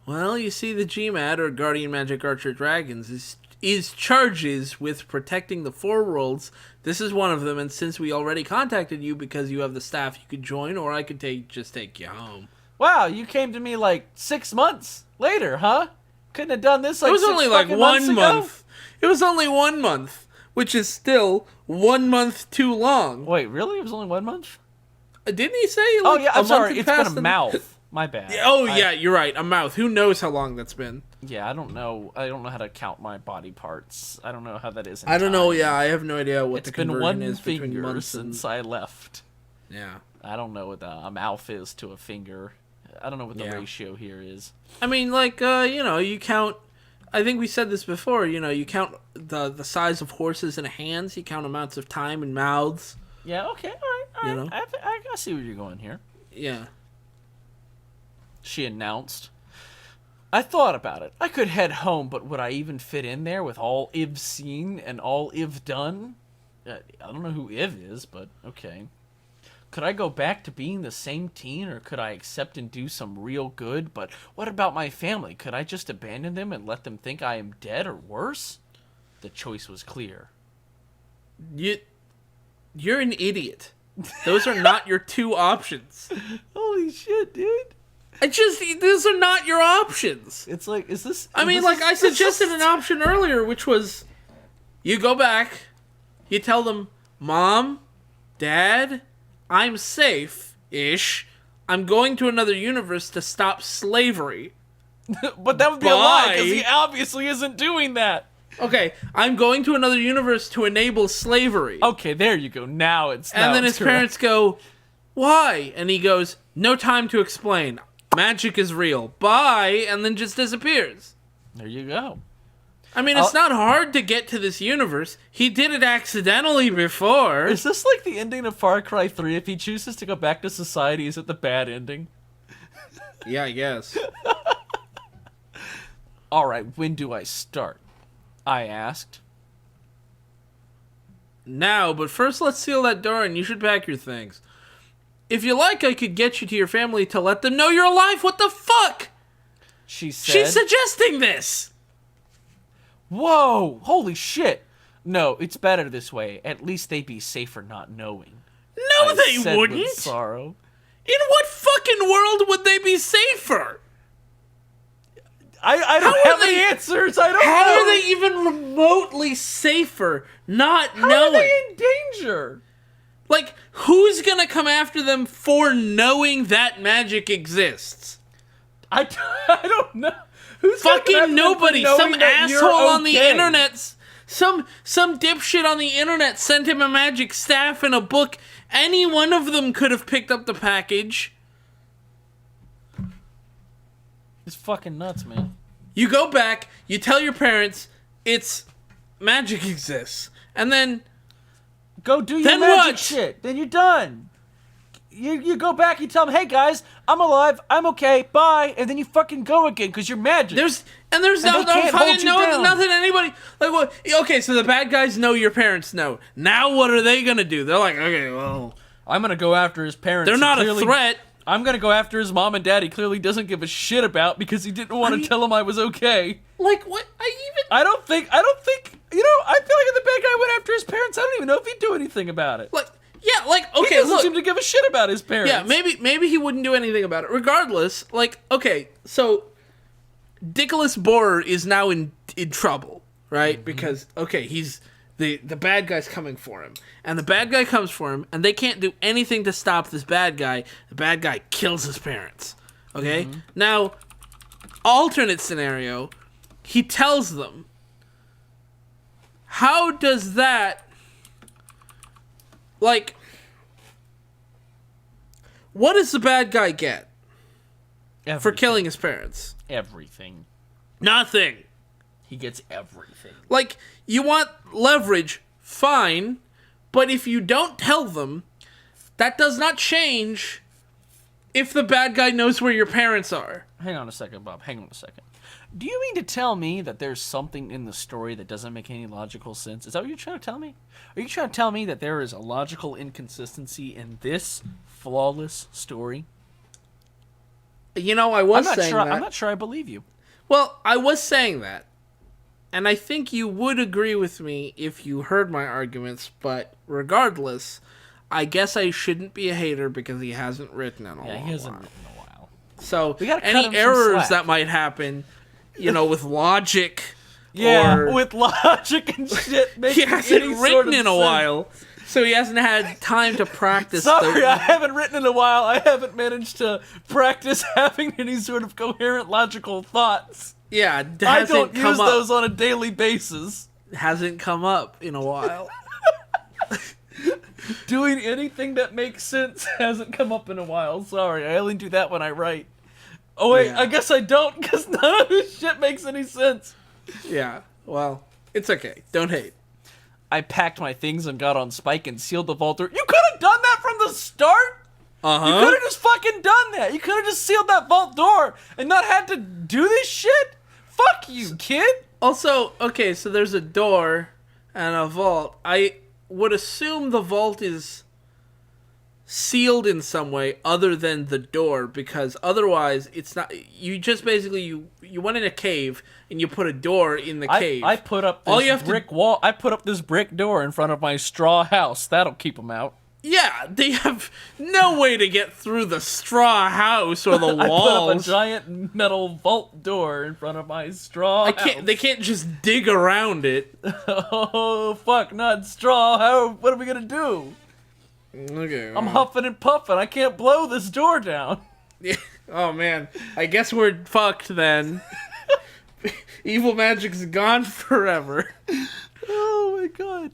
Well, you see, the GMAD, or Guardian Magic Archer Dragons, is charges with protecting the four worlds. This is one of them, and since we already contacted you because you have the staff, you could join, or I could just take you home. Wow, you came to me like 6 months later, huh? Couldn't have done this like it was only like 1 month. It was only 1 month, which is still 1 month too long. Wait, really? It was only 1 month? Didn't he say? Like, oh yeah, I'm sorry. It's been a mouth. My bad. Yeah, you're right. A mouth. Who knows how long that's been? Yeah, I don't know. I don't know how to count my body parts. I don't know how that is. I don't know. Yeah, I have no idea what the It's conversion been is between months since I left. Yeah. I don't know what a mouth is to a finger. I don't know what the ratio here is. I mean, like, you count. I think we said this before. You count the size of horses and hands. You count amounts of time and mouths. Yeah. Okay. All right. I see where you're going here. Yeah. She announced. I thought about it. I could head home, but would I even fit in there with all I've seen and all I've done? I don't know who Iv is, but okay. Could I go back to being the same teen, or could I accept and do some real good? But what about my family? Could I just abandon them and let them think I am dead or worse? The choice was clear. You're an idiot. Those are not your two options. Holy shit, dude. These are not your options. It's like, is this... I mean, like, I suggested an option earlier, which was, you go back, you tell them, Mom, Dad, I'm safe-ish. I'm going to another universe to stop slavery. But that would be a lie, because he obviously isn't doing that. Okay, I'm going to another universe to enable slavery. Okay, there you go. Now it's And then his correct. parents go, Why? And he goes, no time to explain. Magic is real. Bye, and then just disappears. There you go. I mean, it's not hard to get to this universe. He did it accidentally before. Is this like the ending of Far Cry 3? If he chooses to go back to society, is it the bad ending? Yeah, I guess. All right, when do I start? I asked. Now, but first let's seal that door and you should pack your things. If you like, I could get you to your family to let them know you're alive. What the fuck? She said. She's suggesting this. Whoa, holy shit. No, it's better this way. At least they'd be safer not knowing. No, I they said wouldn't. with sorrow. In what fucking world would they be safer? I don't have any answers. I don't know. How are they even remotely safer not How knowing? are they in danger? Like, who's gonna come after them for knowing that magic exists? I don't know. Who's gonna come after Fucking them nobody. for knowing Some that you're asshole on the okay? internet. Some dipshit on the internet sent him a magic staff and a book. Any one of them could have picked up the package. It's fucking nuts, man. You go back, you tell your parents it's magic exists, and then Go do your Then magic what? shit. Then you're done. You go back, you tell them, hey guys, I'm alive, I'm okay, bye, and then you fucking go again because you're magic. there's And no they can't hold fucking you down. nothing anybody like what. Okay, so the bad guys know your parents know. Now what are they gonna do? They're like, okay, well, I'm gonna go after his parents. they're who not a clearly- threat. I'm gonna go after his mom and dad. He clearly doesn't give a shit about because he didn't want to tell him I was okay. Like what? I don't think. I feel like if the bad guy went after his parents, I don't even know if he'd do anything about it. Like yeah, like He okay, doesn't look. seem to give a shit about his parents. Yeah, maybe he wouldn't do anything about it. Regardless, like, okay, so Dickolas Borer is now in trouble, right? Mm-hmm. Because okay, he's the bad guy's coming for him. And the bad guy comes for him, and they can't do anything to stop this bad guy. The bad guy kills his parents. Okay? Mm-hmm. Now, alternate scenario, he tells them. How does that like what does the bad guy get for Everything. killing his parents? Everything. Nothing. He gets everything. Like, you want leverage, fine, but if you don't tell them, that does not change if the bad guy knows where your parents are. Hang on a second, Bob. Hang on a second. Do you mean to tell me that there's something in the story that doesn't make any logical sense? Is that what you're trying to tell me? Are you trying to tell me that there is a logical inconsistency in this flawless story? You know, I was saying that. I'm not sure I believe you. Well, I was saying that. And I think you would agree with me if you heard my arguments, but regardless, I guess I shouldn't be a hater because he hasn't written in a Yeah, long he hasn't while. written in a while. So, We gotta cut him any some errors slack. that might happen, you know, with logic, Yeah, or with logic and shit. he making hasn't any sort written of in a sense. while, so he hasn't had time to practice. Sorry, I haven't written in a while. I haven't managed to practice having any sort of coherent logical thoughts. Yeah, it I hasn't don't use come up. those on a daily basis. Hasn't come up in a while. Doing anything that makes sense hasn't come up in a while. Sorry, I only do that when I write. Oh wait, Yeah. I guess I don't, because none of this shit makes any sense. Yeah, well, it's okay. Don't hate. I packed my things and got on Spike and sealed the vault door. You could have done that from the start! You could have just fucking done that! You could have just sealed that vault door and not had to do this shit! Fuck you, kid! Also, okay, so there's a door and a vault. I would assume the vault is sealed in some way other than the door, because otherwise it's not. You just basically you went in a cave and you put a door in the cave. I put up All you this have to- brick wall. I put up this brick door in front of my straw house. That'll keep them out. Yeah, they have no way to get through the straw house or the I put up a walls. giant metal vault door in front of my straw house. They can't just dig around it. Oh fuck, not straw. What are we gonna do? Okay. I'm huffing and puffing. I can't blow this door down. Oh man, I guess we're fucked then. Evil magic's gone forever. Oh my god.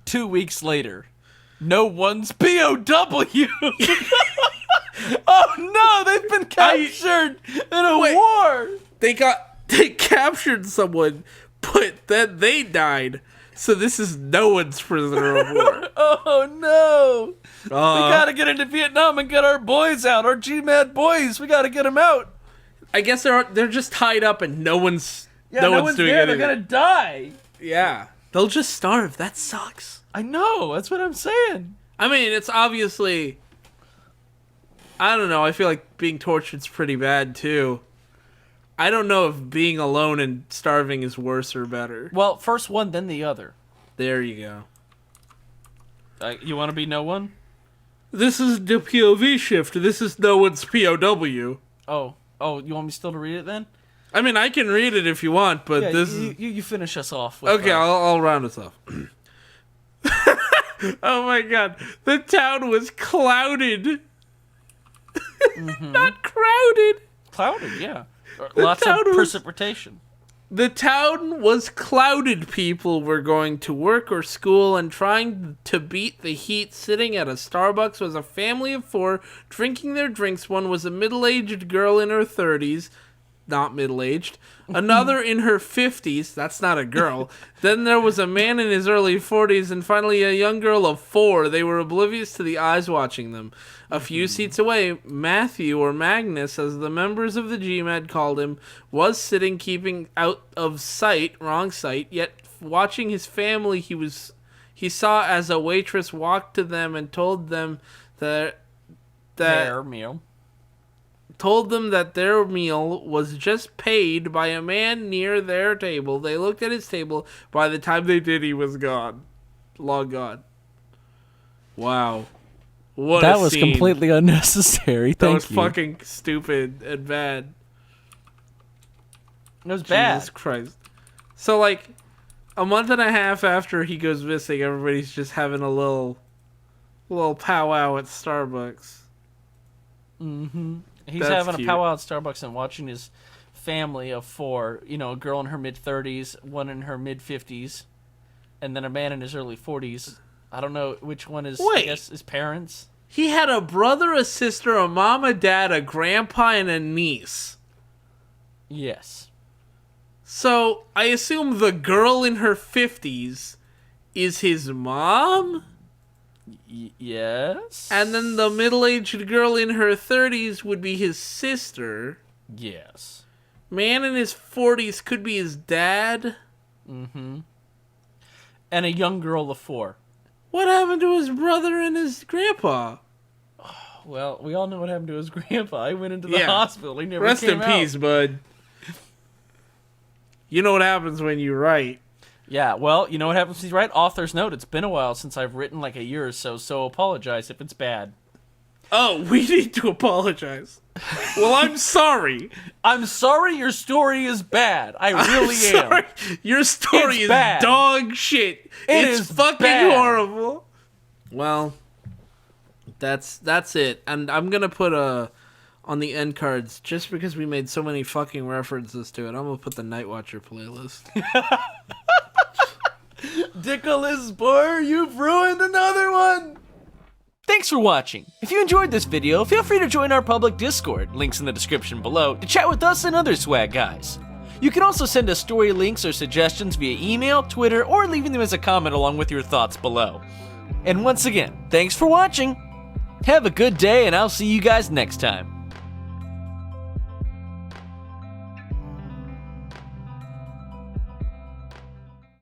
2 weeks later, no one's POW. Oh no, they've been captured in a war. They captured someone, but then they died. So this is no one's prisoner of war. Oh no. We gotta get into Vietnam and get our boys out. Our GMAD boys. We gotta get them out. I guess they're just tied up and no one's doing there. anything. They're gonna die. Yeah. They'll just starve. That sucks. I know. That's what I'm saying. I mean, it's obviously... I don't know. I feel like being tortured's pretty bad, too. I don't know if being alone and starving is worse or better. Well, first one, then the other. There you go. You want to be no one? This is the POV shift. This is no one's POW. Oh, you want me still to read it then? I mean, I can read it if you want, but Yeah, this is... you finish us off. With, Okay, I'll round us off. Oh my god. The town was clouded. Not crowded. Clouded, yeah. Lots of town was- precipitation. The town was clouded. People were going to work or school and trying to beat the heat. Sitting at a Starbucks was a family of 4 drinking their drinks. One was a middle-aged girl in her 30s. Not middle-aged. Another in her 50s. That's not a girl. Then there was a man in his early 40s. And finally a young girl of 4. They were oblivious to the eyes watching them. A few seats away, Matthew, or Magnus, as the members of the GMAD called him, was sitting keeping out of sight, wrong sight, yet watching his family he saw as a waitress walked to them and told them that Their meal. told them that their meal was just paid by a man near their table. They looked at his table. By the time they did, he was gone. Long gone. Wow. What That a was scene. completely unnecessary. That was Thank you. fucking stupid and bad. It was bad. Jesus Christ. So, like, a month and a half after he goes missing, everybody's just having a little powwow at Starbucks. He's That's having cute. a powwow at Starbucks and watching his family of 4, a girl in her mid-30s, one in her mid-50s, and then a man in his early 40s. I don't know which one is, Wait. I guess, his parents. He had a brother, a sister, a mom, a dad, a grandpa, and a niece. Yes. So, I assume the girl in her 50s is his mom? Yes. And then the middle-aged girl in her 30s would be his sister. Yes. Man in his 40s could be his dad. And a young girl of 4. What happened to his brother and his grandpa? Well, we all know what happened to his grandpa. He went into the Yeah. hospital. He never Rest came in out. peace, bud. You know what happens when you write. Yeah, well, you know what happens when you write author's note? It's been a while since I've written like a year or so apologize if it's bad. Oh, we need to apologize. Well, I'm sorry. I'm sorry your story is bad. I really am. Sorry. Your story It's is bad. dog shit. It It's is fucking bad. horrible. Well, that's it. And I'm going to put on the end cards, just because we made so many fucking references to it, I'm going to put the Night Watcher playlist. Dickolas Boar, you've ruined another one! Thanks for watching. If you enjoyed this video, feel free to join our public Discord, links in the description below, to chat with us and other swag guys. You can also send us story links or suggestions via email, Twitter, or leaving them as a comment along with your thoughts below. And once again, thanks for watching! Have a good day, and I'll see you guys next time.